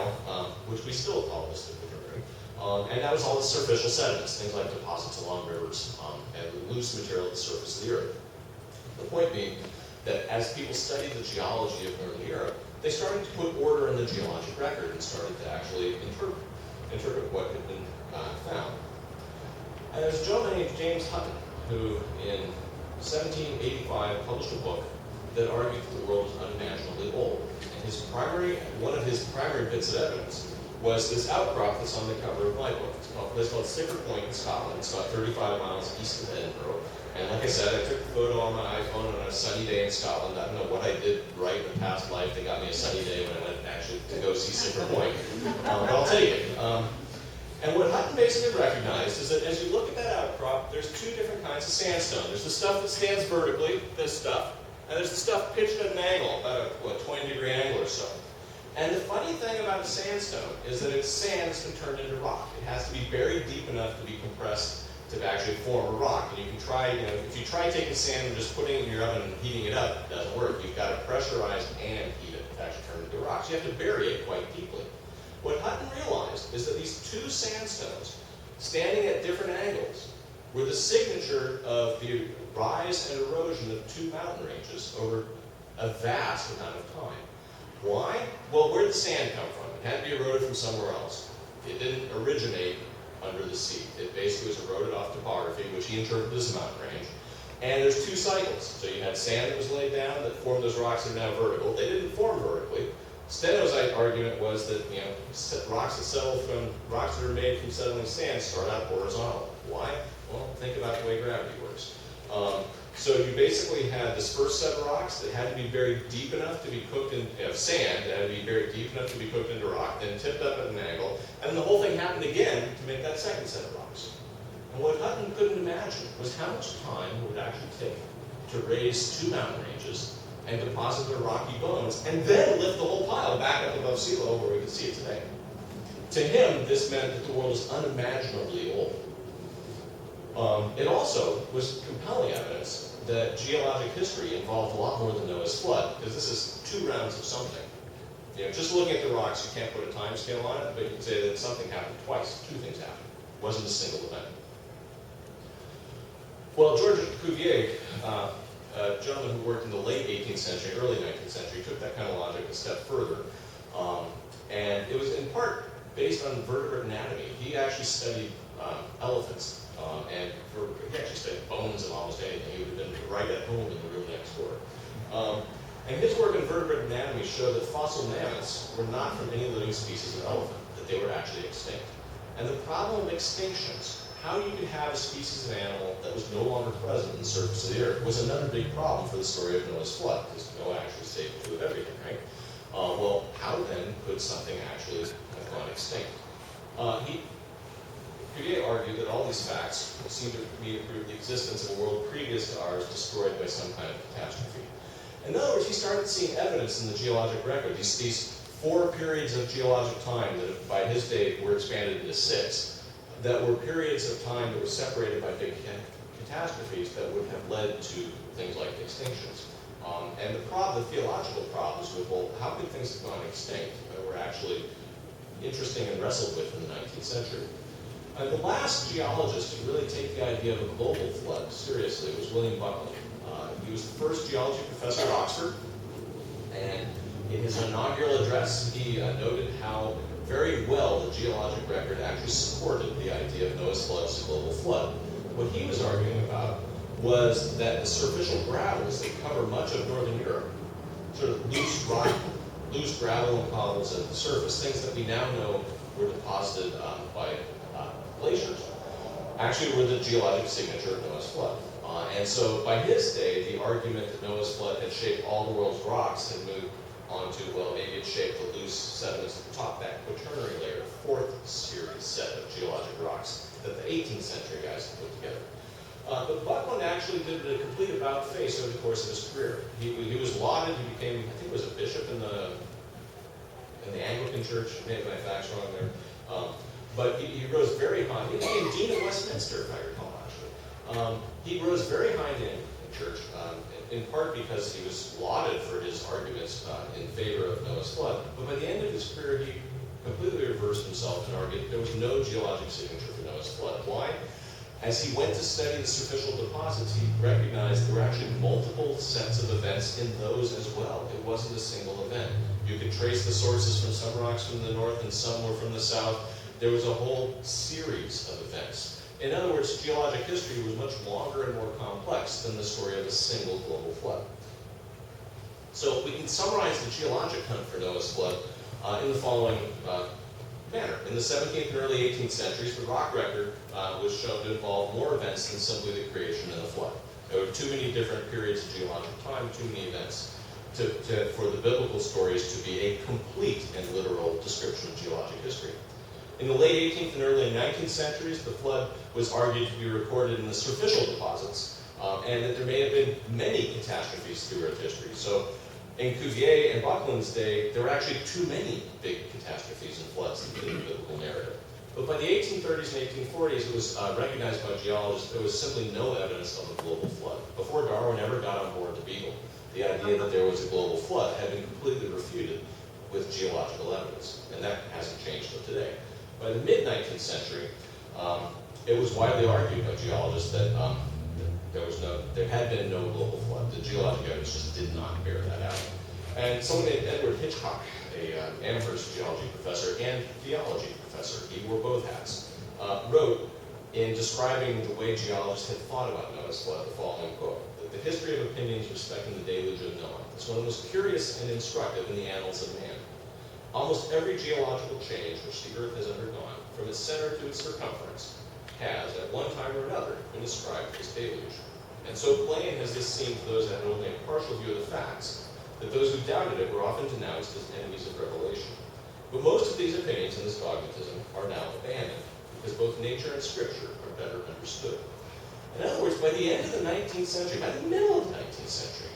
which we still call this the Quaternary. And that was all the superficial sediments, things like deposits along rivers, and loose material at the surface of the earth. The point being that as people studied the geology of Northern Europe, they started to put order in the geologic record and started to actually interpret what had been found. And there's a gentleman named James Hutton, who in 1785 published a book that argued that the world was unimaginably old. And one of his primary bits of evidence was this outcrop that's on the cover of my book. It's a place called Sticker Point in Scotland. It's about 35 miles east of Edinburgh. And like I said, I took the photo on my iPhone on a sunny day in Scotland. I don't know what I did right in the past life. They got me a sunny day when I went actually to go see Sticker Point. But I'll take it. And what Hutton basically recognized is that as you look at that outcrop, there's 2 different kinds of sandstone. There's the stuff that stands vertically, this stuff, and there's the stuff pitched at an angle, about a 20-degree angle or so. And the funny thing about a sandstone is that it's sand that's been turned into rock. It has to be buried deep enough to be compressed to actually form a rock. And you can try, if you try taking sand and just putting it in your oven and heating it up, it doesn't work. You've got to pressurize and heat it to actually turn into rocks. You have to bury it quite deeply. What Hutton realized is that these two sandstones, standing at different angles, were the signature of the rise and erosion of two mountain ranges over a vast amount of time. Why? Well, where did the sand come from? It had to be eroded from somewhere else. It didn't originate under the sea. It basically was eroded off topography, which he interpreted as a mountain range. And there's two cycles. So you had sand that was laid down that formed those rocks that are now vertical. They didn't form vertically. Steno's argument was that rocks that are made from settling sand start out horizontal. Why? Well, think about the way gravity works. So you basically had this first set of rocks that had to be buried deep enough to be cooked in sand, that had to be buried deep enough to be cooked into rock, then tipped up at an angle, and the whole thing happened again to make that second set of rocks. And what Hutton couldn't imagine was how much time it would actually take to raise two mountain ranges and deposit their rocky bones, and then lift the whole pile back up above sea level where we can see it today. To him, this meant that the world is unimaginably old. It also was compelling evidence that geologic history involved a lot more than Noah's flood, because this is two rounds of something. Just looking at the rocks, you can't put a time scale on it, but you can say that something happened twice. Two things happened. It wasn't a single event. Well, Georges Cuvier, a gentleman who worked in the late 18th century, early 19th century, took that kind of logic a step further. And it was in part based on vertebrate anatomy. He actually studied elephants. And he actually studied bones and almost anything. He would have been right at home in the room next door. And his work in vertebrate anatomy showed that fossil mammoths were not from any living species of elephant, that they were actually extinct. And the problem of extinctions, how you could have a species of animal that was no longer present on the surface of the earth, was another big problem for the story of Noah's flood, because Noah actually saved two of everything, right? Well, how then could something actually have gone extinct? Cuvier argued that all these facts seem to me to prove the existence of a world previous to ours destroyed by some kind of catastrophe. In other words, he started seeing evidence in the geologic record, these 4 periods of geologic time that by his day were expanded into 6, that were periods of time that were separated by big catastrophes that would have led to things like extinctions. And the theological problems with, well, how could things have gone extinct that were actually interesting and wrestled with in the 19th century? The last geologist to really take the idea of a global flood seriously was William Buckland. He was the first geology professor at Oxford, and in his inaugural address, he noted how very well the geologic record actually supported the idea of Noah's flood as a global flood. What he was arguing about was that the superficial gravels that cover much of northern Europe, sort of loose rock, loose gravel and cobbles at the surface, things that we now know were deposited by glaciers, actually were the geologic signature of Noah's flood. And so by his day, the argument that Noah's flood had shaped all the world's rocks had moved on to, well, maybe it shaped the loose sediments at the top, that Quaternary layer, the 4th series set of geologic rocks that the 18th century guys had put together. But Buckland actually did a complete about-face over the course of his career. He was lauded, he became, I think he was a bishop in the Anglican Church, maybe my facts wrong there. But he rose very high. He became Dean of Westminster, if I recall, actually. He rose very high in the church, in part because he was lauded for his arguments in favor of Noah's flood. But by the end of his career, he completely reversed himself and argued there was no geologic signature for Noah's flood. Why? As he went to study the superficial deposits, he recognized there were actually multiple sets of events in those as well. It wasn't a single event. You could trace the sources from some rocks from the north and some were from the south. There was a whole series of events. In other words, geologic history was much longer and more complex than the story of a single global flood. So we can summarize the geologic hunt for Noah's flood in the following manner. In the 17th and early 18th centuries, the rock record was shown to involve more events than simply the creation and the flood. There were too many different periods of geologic time, too many events for the biblical stories to be a complete and literal description of geologic history. In the late 18th and early 19th centuries, the flood was argued to be recorded in the superficial deposits, and that there may have been many catastrophes through Earth history. So in Cuvier and Buckland's day, there were actually too many big catastrophes and floods in the biblical narrative. But by the 1830s and 1840s, it was recognized by geologists there was simply no evidence of a global flood. Before Darwin ever got on board the Beagle, the idea that there was a global flood had been completely refuted with geological evidence, and that hasn't changed till today. By the mid-19th century, it was widely argued by geologists that there had been no global flood. The geologic evidence just did not bear that out. And someone named Edward Hitchcock, an Amherst geology professor and theology professor, he wore both hats, wrote in describing the way geologists had thought about Noah's flood the following quote: that the history of opinions respecting the deluge of Noah is one of the most curious and instructive in the annals of man. Almost every geological change which the earth has undergone, from its center to its circumference, has, at one time or another, been described as deluge. And so plain has this seemed to those that had only a partial view of the facts, that those who doubted it were often denounced as enemies of revelation. But most of these opinions in this dogmatism are now abandoned, because both nature and scripture are better understood. In other words, by the end of the 19th century, by the middle of the 19th century,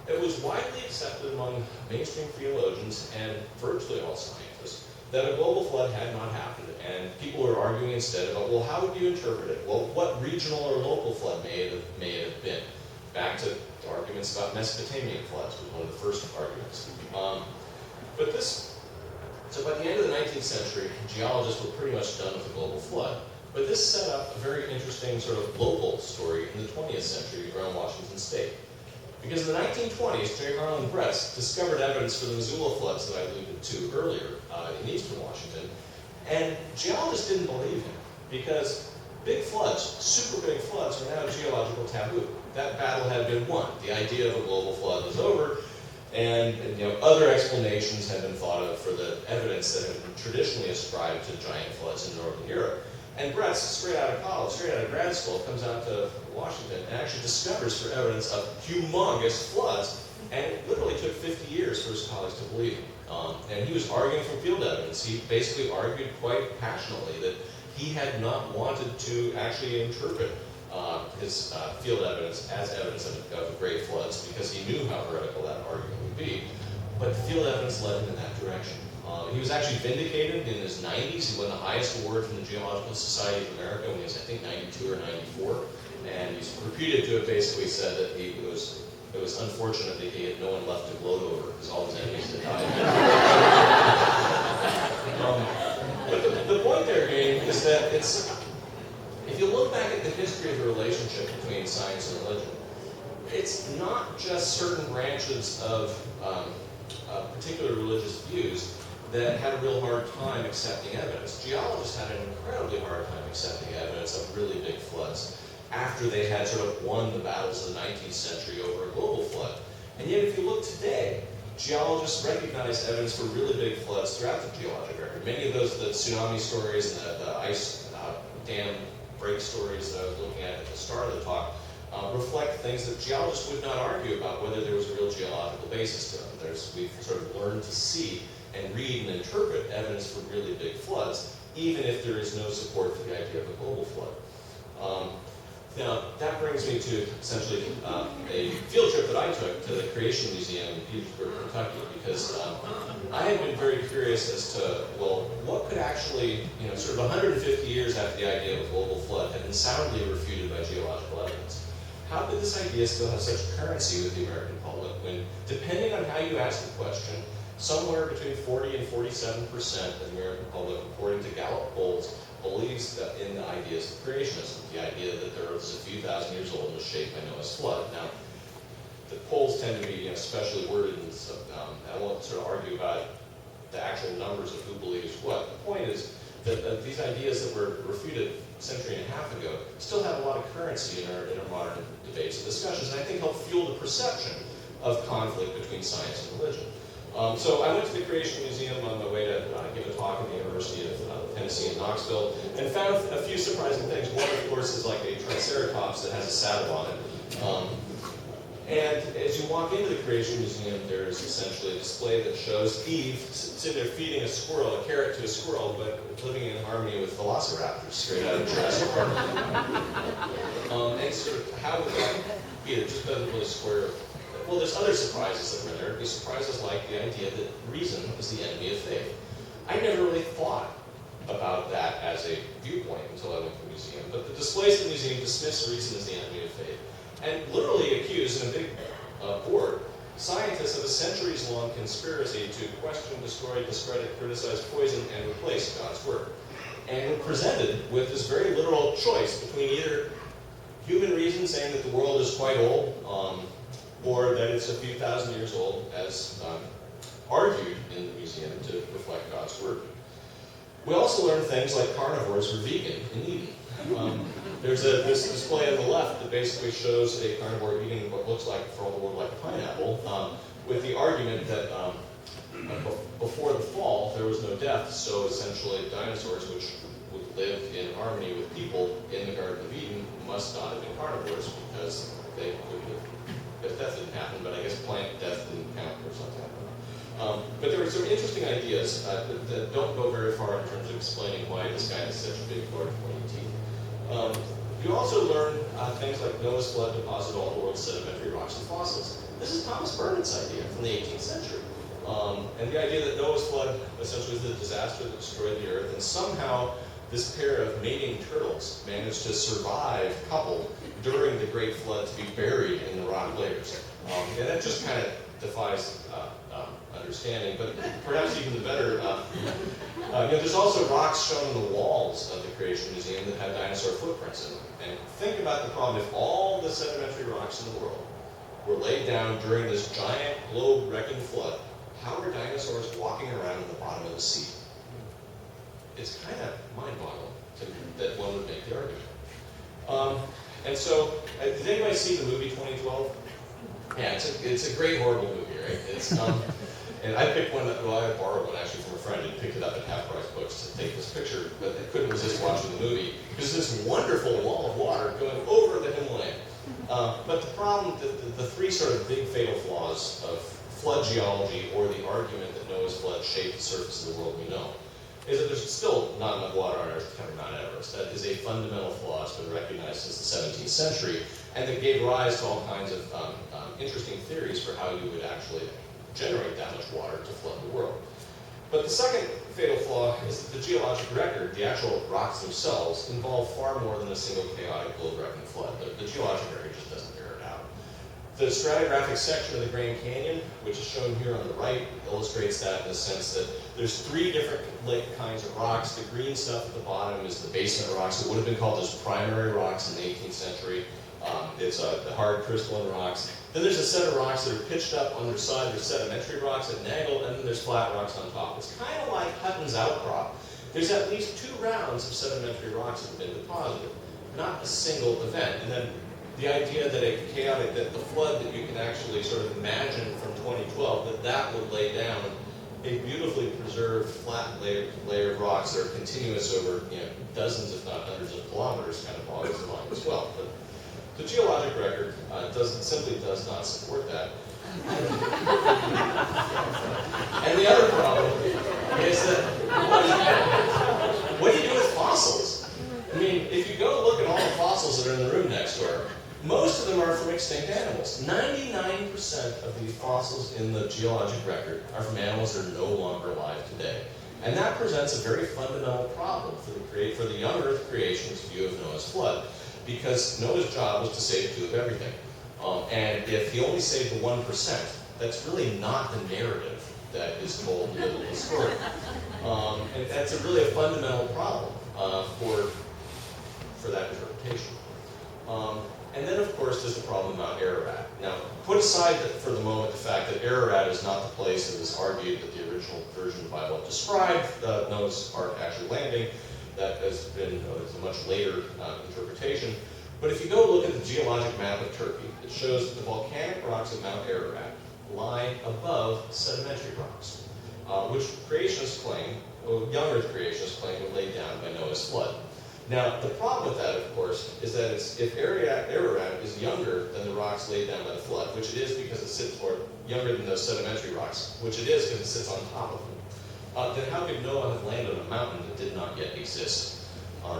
it was widely accepted among mainstream theologians and virtually all scientists that a global flood had not happened, and people were arguing instead about, well, how would you interpret it? Well, what regional or local flood may it have been? Back to arguments about Mesopotamian floods was one of the first arguments. So by the end of the 19th century, geologists were pretty much done with the global flood. But this set up a very interesting sort of local story in the 20th century around Washington State. Because in the 1920s, J. Harlan Bretz discovered evidence for the Missoula floods that I alluded to earlier in eastern Washington. And geologists didn't believe him, because big floods, super big floods, are now a geological taboo. That battle had been won. The idea of a global flood was over, and other explanations had been thought of for the evidence that had been traditionally ascribed to giant floods in northern Europe. And Bretz, straight out of college, straight out of grad school, comes out to Washington and actually discovers for evidence of humongous floods, and it literally took 50 years for his colleagues to believe him. And he was arguing from field evidence. He basically argued quite passionately that he had not wanted to actually interpret his field evidence as evidence of great floods, because he knew how heretical that argument would be. But field evidence led him in that direction. He was actually vindicated in his 90s. He won the highest award from the Geological Society of America when he was, I think, 92 or 94. And he's reputed to have basically said that it was unfortunate that he had no one left to gloat over, because all his enemies had died. But the point there being is that if you look back at the history of the relationship between science and religion, it's not just certain branches of particular religious views that had a real hard time accepting evidence. Geologists had an incredibly hard time accepting evidence of really big floods after they had sort of won the battles of the 19th century over a global flood. And yet if you look today, geologists recognize evidence for really big floods throughout the geologic record. Many of those, the tsunami stories and the ice dam break stories that I was looking at the start of the talk, reflect things that geologists would not argue about whether there was a real geological basis to them. We've sort of learned to see and read and interpret evidence for really big floods, even if there is no support for the idea of a global flood. Now, that brings me to essentially a field trip that I took to the Creation Museum in Petersburg, Kentucky, because I had been very curious as to, well, what could actually, sort of 150 years after the idea of a global flood had been soundly refuted by geological evidence. How could this idea still have such currency with the American public when, depending on how you ask the question, somewhere between 40 and 47% of the American public, according to Gallup polls, believes that in the ideas of creationism, the idea that the earth is a few thousand years old and was shaped by Noah's flood. Now, the polls tend to be specially worded, and so, I won't sort of argue about the actual numbers of who believes what. The point is that these ideas that were refuted a century and a half ago still have a lot of currency in our modern debates and discussions, and I think help fuel the perception of conflict between science and religion. So I went to the Creation Museum on my way to give a talk at the University of Tennessee in Knoxville, and found a few surprising things. One, of course, is like a triceratops that has a saddle on it. And as you walk into the Creation Museum, there's essentially a display that shows Eve sitting there feeding a squirrel, a carrot to a squirrel, but living in harmony with velociraptors straight out of Jurassic Park. And sort of how would that be? It just doesn't really square. Well, there's other surprises that were there. There's surprises like the idea that reason is the enemy of faith. I never really thought about that as a viewpoint until I went to the museum. But the displays in the museum dismiss reason as the enemy of faith, and literally accuse in a big board scientists of a centuries-long conspiracy to question, destroy, discredit, criticize, poison, and replace God's work. And presented with this very literal choice between either human reason saying that the world is quite old, or that it's a few thousand years old, as argued in the museum to reflect God's work. We also learned things like carnivores were vegan in Eden. There's this display on the left that basically shows a carnivore eating what looks like, for all the world, like a pineapple, with the argument that before the fall there was no death, so essentially dinosaurs, which would live in harmony with people in the Garden of Eden, must not have been carnivores because they couldn't have. If death didn't happen, but I guess plant death didn't count or something. But there were some interesting ideas that don't go very far in terms of explaining why this guy has such a big, large pointy teeth. You also learn things like Noah's flood deposited all the world's sedimentary rocks and fossils. This is Thomas Burnet's idea from the 18th century. And the idea that Noah's flood essentially was the disaster that destroyed the earth, and somehow this pair of mating turtles managed to survive coupled during the Great Flood to be buried in the rock layers. And that just kind of defies understanding, but perhaps even the better. There's also rocks shown on the walls of the Creation Museum that have dinosaur footprints in them. And think about the problem. If all the sedimentary rocks in the world were laid down during this giant globe-wrecking flood, how are dinosaurs walking around at the bottom of the sea? It's kind of mind-boggling that one would make the argument. And so, did anybody see the movie 2012? Yeah, it's a great, horrible movie, right? It's and I picked one, I borrowed one actually from a friend and picked it up at Half Price Books to take this picture, but I couldn't resist watching the movie. There's this wonderful wall of water going over the Himalaya. But the problem, the three sort of big fatal flaws of flood geology, or the argument that Noah's flood shaped the surface of the world we know, is that there's still not enough water on Earth to cover Mount Everest. That is a fundamental flaw. It's been recognized since the 17th century, and that gave rise to all kinds of interesting theories for how you would actually generate that much water to flood the world. But the second fatal flaw is that the geologic record, the actual rocks themselves, involve far more than a single chaotic globe-wrecking flood. The geologic record just doesn't bear it out. The stratigraphic section of the Grand Canyon, which is shown here on the right, illustrates that in the sense that there's three different kinds of rocks. The green stuff at the bottom is the basement rocks. It would have been called those primary rocks in the 18th century. It's the hard crystalline rocks. Then there's a set of rocks that are pitched up on their side. There's sedimentary rocks that angle, and then there's flat rocks on top. It's kind of like Hutton's outcrop. There's at least 2 rounds of sedimentary rocks that have been deposited, not a single event. And then the idea that that the flood that you can actually sort of imagine from 2012, that would lay down a beautifully preserved flat layer of rocks that are continuous over dozens, if not hundreds of kilometers, kind of boggles the mind as well. But the geologic record simply does not support that. And the other problem is that what do you do with fossils? I mean, if you go look at all the fossils that are in the room next door, most of them are from extinct animals. 99% of the fossils in the geologic record are from animals that are no longer alive today. And that presents a very fundamental problem for the young Earth creationist view of Noah's flood, because Noah's job was to save 2 of everything. And if he only saved the 1%, that's really not the narrative that is told in the middle of the story. And that's really a fundamental problem for that interpretation. And then, of course, there's the problem of Mount Ararat. Now, put aside for the moment the fact that Ararat is not the place that is argued that the original version of the Bible described Noah's Ark actually landing. That has been a much later interpretation. But if you go look at the geologic map of Turkey, it shows that the volcanic rocks of Mount Ararat lie above sedimentary rocks, which creationists claim, young Earth creationists claim, were laid down by Noah's flood. Now, the problem with that, of course, is that if Ararat is younger than the rocks laid down by the flood, which it is because it sits, or younger than those sedimentary rocks, which it is because it sits on top of them, then how could Noah have landed on a mountain that did not yet exist?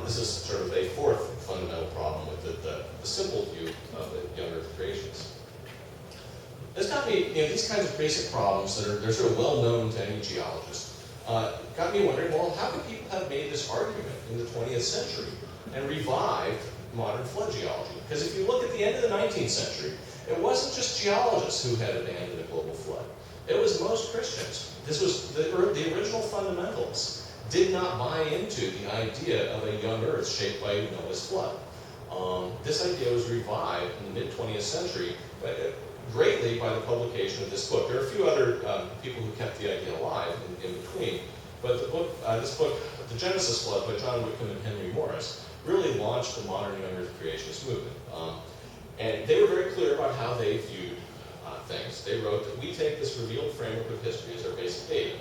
This is sort of a fourth fundamental problem with the simple view of the young Earth creations. There's got to be these kinds of basic problems that are sort of well known to any geologist. got me wondering, well, how could people have made this argument in the 20th century and revived modern flood geology? Because if you look at the end of the 19th century, it wasn't just geologists who had abandoned a global flood. It was most Christians. This was the original fundamentalists did not buy into the idea of a young Earth shaped by Noah's flood. This idea was revived in the mid-20th century greatly by the publication of this book. There are a few other people who kept the idea alive in between, but the book, this book, The Genesis Flood by John Whitcomb and Henry Morris, really launched the modern young Earth creationist movement. And they were very clear about how they viewed things. They wrote that we take this revealed framework of history as our basic data,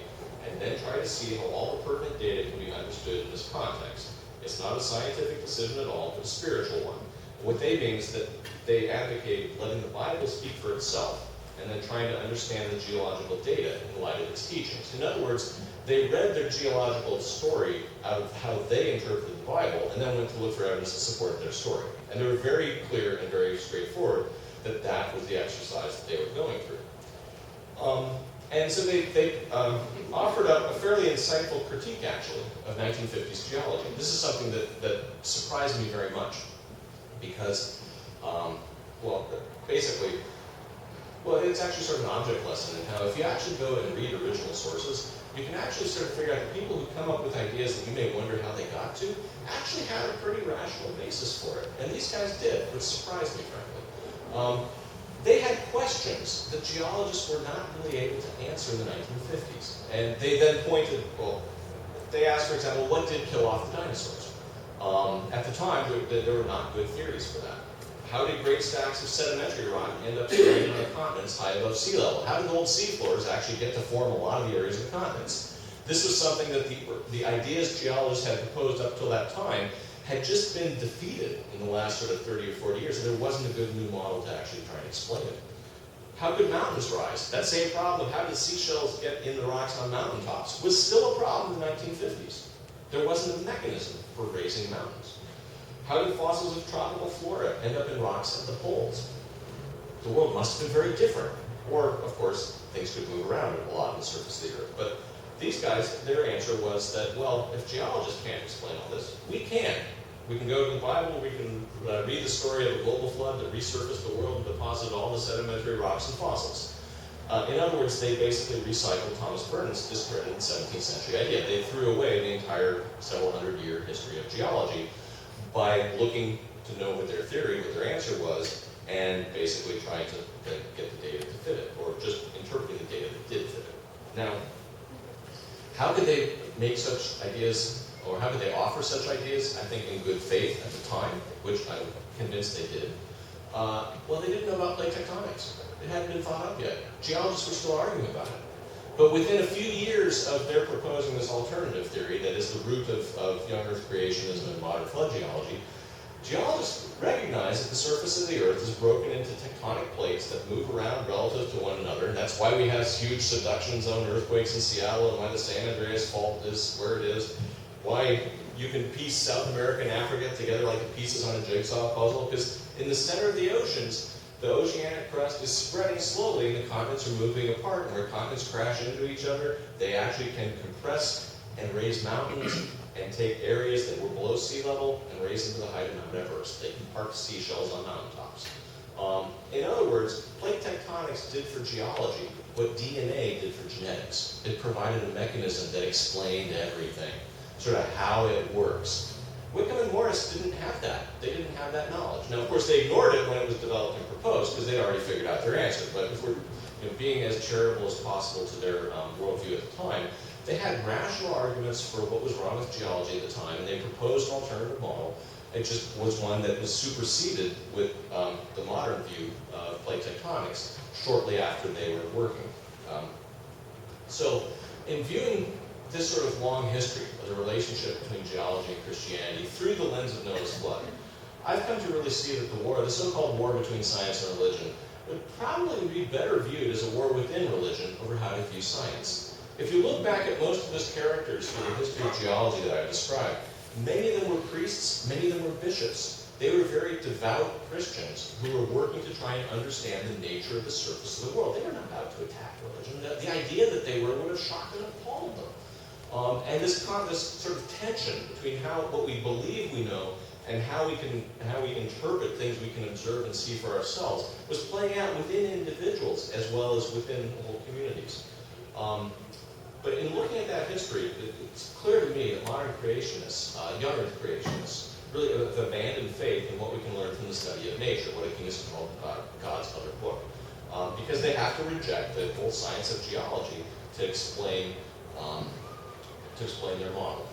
and then try to see how all the pertinent data can be understood in this context. It's not a scientific decision at all, but a spiritual one. And what they mean is that they advocate letting the Bible speak for itself, and then trying to understand the geological data in light of its teachings. In other words, they read their geological story out of how they interpreted the Bible, and then went to look for evidence to support their story. And they were very clear and very straightforward that that was the exercise that they were going through. And so they offered up a fairly insightful critique, actually, of 1950s geology. This is something that surprised me very much, because, well, basically, well, it's actually sort of an object lesson in how if you actually go and read original sources, you can actually sort of figure out the people who come up with ideas that you may wonder how they got to actually had a pretty rational basis for it. And these guys did, which surprised me, frankly. They had questions that geologists were not really able to answer in the 1950s. And they then pointed, well, they asked, for example, what did kill off the dinosaurs? At the time, there were not good theories for that. How did great stacks of sedimentary rock end up spreading on the continents high above sea level? How did old seafloors actually get to form a lot of the areas of the continents? This was something that the ideas geologists had proposed up till that time had just been defeated in the last sort of 30 or 40 years, and there wasn't a good new model to actually try and explain it. How could mountains rise? That same problem, how did seashells get in the rocks on mountaintops, was still a problem in the 1950s. There wasn't a mechanism for raising mountains. How did fossils of tropical flora end up in rocks at the poles? The world must have been very different. Or, of course, things could move around a lot on the surface of the Earth. But these guys, their answer was that, well, if geologists can't explain all this, we can. We can go to the Bible, we can read the story of a global flood that resurfaced the world and deposited all the sedimentary rocks and fossils. In other words, they basically recycled Thomas Vernon's discredited 17th century idea. They threw away the entire several hundred-year history of geology by looking to know what their theory, what their answer was, and basically trying to get the data to fit it, or just interpreting the data that did fit it. Now, how could they make such ideas, or how could they offer such ideas, I think in good faith at the time, which I'm convinced they did? Well, they didn't know about plate tectonics. It hadn't been thought up yet. Geologists were still arguing about it. But within a few years of their proposing this alternative theory that is the root of young Earth creationism and modern flood geology, geologists recognize that the surface of the Earth is broken into tectonic plates that move around relative to one another, and that's why we have huge subduction zone earthquakes in Seattle, and why the San Andreas Fault is where it is, why you can piece South America and Africa together like the pieces on a jigsaw puzzle, because in the center of the oceans, the oceanic crust is spreading slowly and the continents are moving apart, and where continents crash into each other, they actually can compress and raise mountains and take areas that were below sea level and raise them to the height of Mount Everest. They can park seashells on mountaintops. In other words, plate tectonics did for geology what DNA did for genetics. It provided a mechanism that explained everything, sort of how it works. Whitcomb and Morris didn't have that. They didn't have that knowledge. Now, of course, they ignored it when it was developed and proposed because they'd already figured out their answer. But if we're being as charitable as possible to their worldview at the time, they had rational arguments for what was wrong with geology at the time, and they proposed an alternative model. It just was one that was superseded with the modern view of plate tectonics shortly after they were working. So, in viewing this sort of long history of the relationship between geology and Christianity through the lens of Noah's flood, I've come to really see that the so-called war between science and religion, would probably be better viewed as a war within religion over how to view science. If you look back at most of those characters in the history of geology that I described, many of them were priests, many of them were bishops. They were very devout Christians who were working to try and understand the nature of the surface of the world. They were not out to attack religion. The idea that they were would have shocked and appalled them. And this sort of tension between what we believe we know and how we interpret things we can observe and see for ourselves was playing out within individuals as well as within whole communities. But in looking at that history, it's clear to me that modern creationists, young earth creationists, really have abandoned faith in what we can learn from the study of nature, what Aquinas called God's other book, because they have to reject the whole science of geology to explain their model.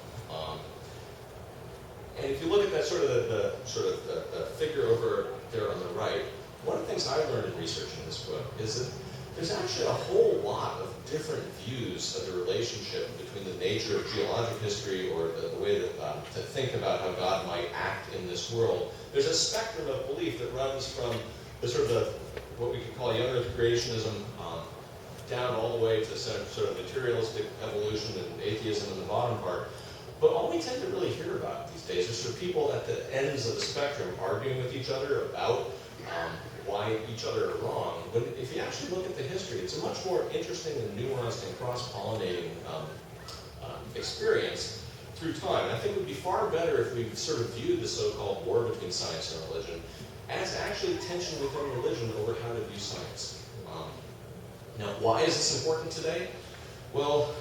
And if you look at that the figure over there on the right, one of the things I've learned in researching this book is that there's actually a whole lot of different views of the relationship between the nature of geologic history or the way that to think about how God might act in this world. There's a spectrum of belief that runs from the what we could call young earth creationism down all the way to sort of materialistic evolution and atheism in the bottom part. But all we tend to really hear about these days are sort of people at the ends of the spectrum arguing with each other about why each other are wrong. When if you actually look at the history, it's a much more interesting and nuanced and cross-pollinating experience through time. And I think it would be far better if we sort of viewed the so-called war between science and religion as actually tension within religion over how to view science. Now, why is this important today? Well,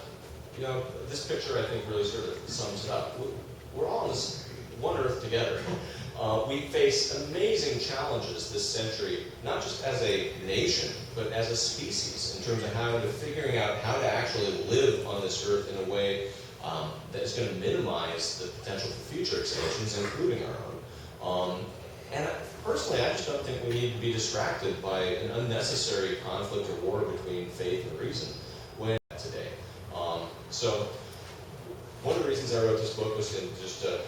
this picture I think really sort of sums it up. We're all on this one earth together. We face amazing challenges this century, not just as a nation, but as a species, in terms of figuring out how to actually live on this earth in a way that is going to minimize the potential for future extinctions, including our own. And personally, I just don't think we need to be distracted by an unnecessary conflict or war between faith and reason today. So one of the reasons I wrote this book was just to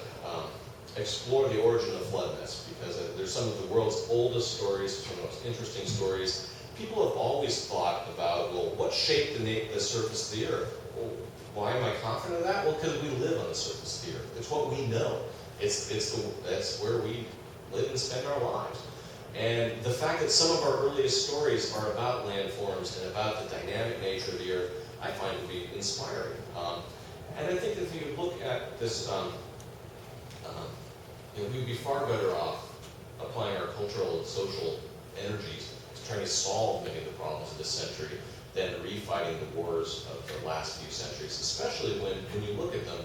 explore the origin of flood myths, because there's some of the world's oldest stories, some of the most interesting stories. People have always thought about, well, what shaped the surface of the earth? Well, why am I confident of that? Well, because we live on the surface of the earth. It's what we know. That's where we live and spend our lives. And the fact that some of our earliest stories are about landforms and about the dynamic nature of the earth, I find to be inspiring. And I think that if you look at this, we would be far better off applying our cultural and social energies to trying to solve many of the problems of this century than refighting the wars of the last few centuries, especially when you look at them.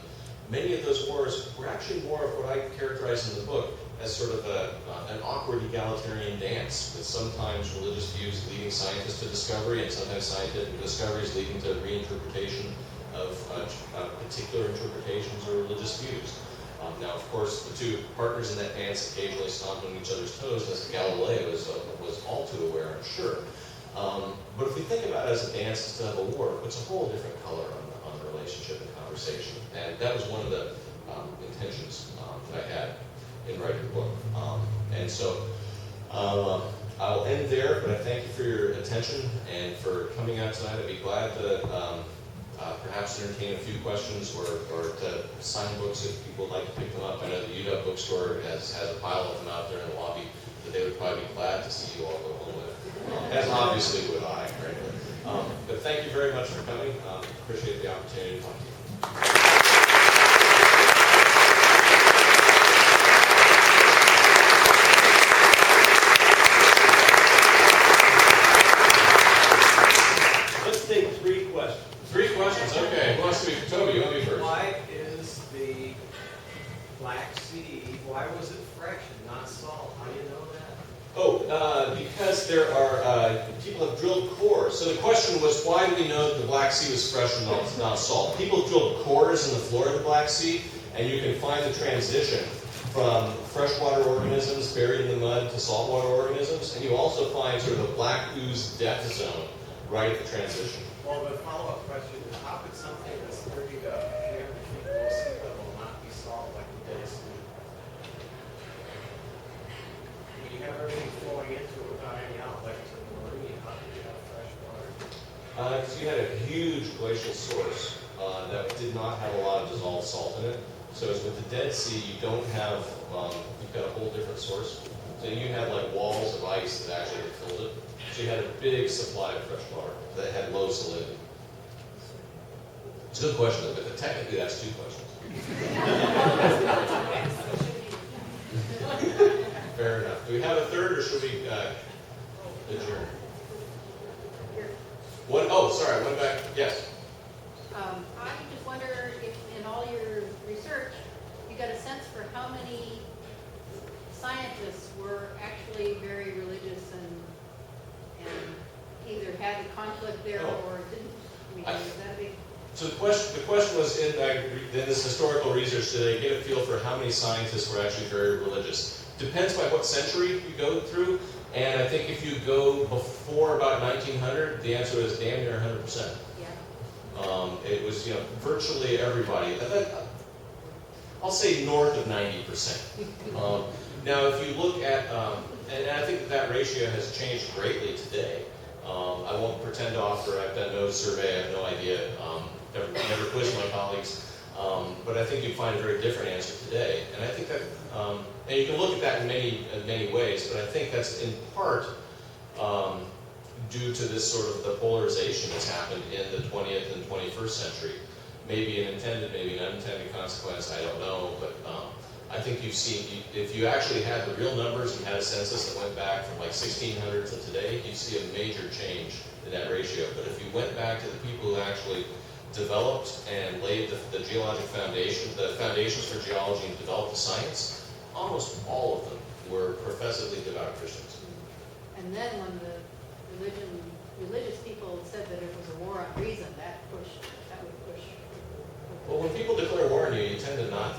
Many of those wars were actually more of what I characterize in the book as sort of an awkward egalitarian dance, with sometimes religious views leading scientists to discovery and sometimes scientific discoveries leading to reinterpretation of particular interpretations or religious views. Now, of course, the two partners in that dance occasionally stomped on each other's toes, as Galileo was all too aware, I'm sure. But if we think about it as a dance instead of a war, it puts a whole different color on the relationship and conversation. And that was one of the intentions that I had in writing the book. And so I'll end there, but I thank you for your attention and for coming out tonight. I'd be glad to perhaps entertain a few questions or to sign books if people would like to pick them up. I know the UW bookstore has a pile of them out there in the lobby that they would probably be glad to see you all go home with. As obviously would I, frankly. But thank you very much for coming. Appreciate the opportunity to talk to you. Let's take 3 questions. 3 questions, okay. Who wants to be? Toby, you want to be first? Why is the Black Sea, why was it fresh and not salt? How do you know that? Oh, because there are, people have drilled cores. So the question was, why do we know that the Black Sea was fresh and not salt? People have drilled cores in the floor of the Black Sea, and you can find the transition from freshwater organisms buried in the mud to saltwater organisms, and you also find sort of a black ooze death zone right at the transition. Well, the follow-up question is, how could something that's 30 to 300 feet below sea level not be salt like the Dead Sea? When you have everything flowing into it without any outlet to the marine, how do you have fresh water? Because you had a huge glacial source that did not have a lot of dissolved salt in it. So as with the Dead Sea, you don't have, you've got a whole different source. So you had like walls of ice that actually had filled it. So you had a big supply of fresh water that had low salinity. It's a good question, but technically that's two questions. Fair enough. Do we have a third, or should we adjourn? Sorry, one back. Yes. I just wonder if in all your research, you got a sense for how many scientists were actually very religious and either had a conflict there or didn't. I mean, is that a big... So the question was in this historical research, did I get a feel for how many scientists were actually very religious? Depends by what century you go through, and I think if you go before about 1900, the answer is damn near 100%. Yeah. It was, virtually everybody. I'll say north of 90%. Now, if you look at, and I think that ratio has changed greatly today. I won't pretend to offer, I've done no survey, I have no idea, never quizzed my colleagues, but I think you'd find a very different answer today. And I think that, and you can look at that in many ways, but I think that's in part due to this sort of the polarization that's happened in the 20th and 21st century. Maybe an intended, maybe an unintended consequence, I don't know, but I think you've seen, if you actually had the real numbers and had a census that went back from like 1600 to today, you'd see a major change in that ratio. But if you went back to the people who actually developed and laid the geologic foundation, the foundations for geology and developed the science, almost all of them were professedly devout Christians. And then when the religious people said that it was a war on reason, that would push. Well, when people declare war on you, you tend to not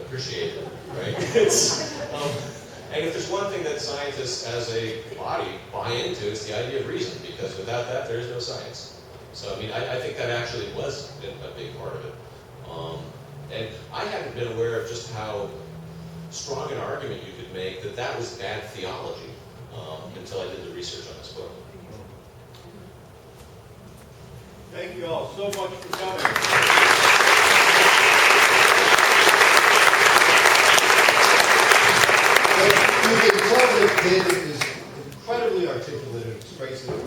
appreciate it, right? And if there's one thing that scientists as a body buy into, it's the idea of reason, because without that, there is no science. So, I mean, I think that actually was a big part of it. And I hadn't been aware of just how strong an argument you could make that that was bad theology until I did the research on this book. Thank you all so much for coming. You can tell that David is incredibly articulate and expressive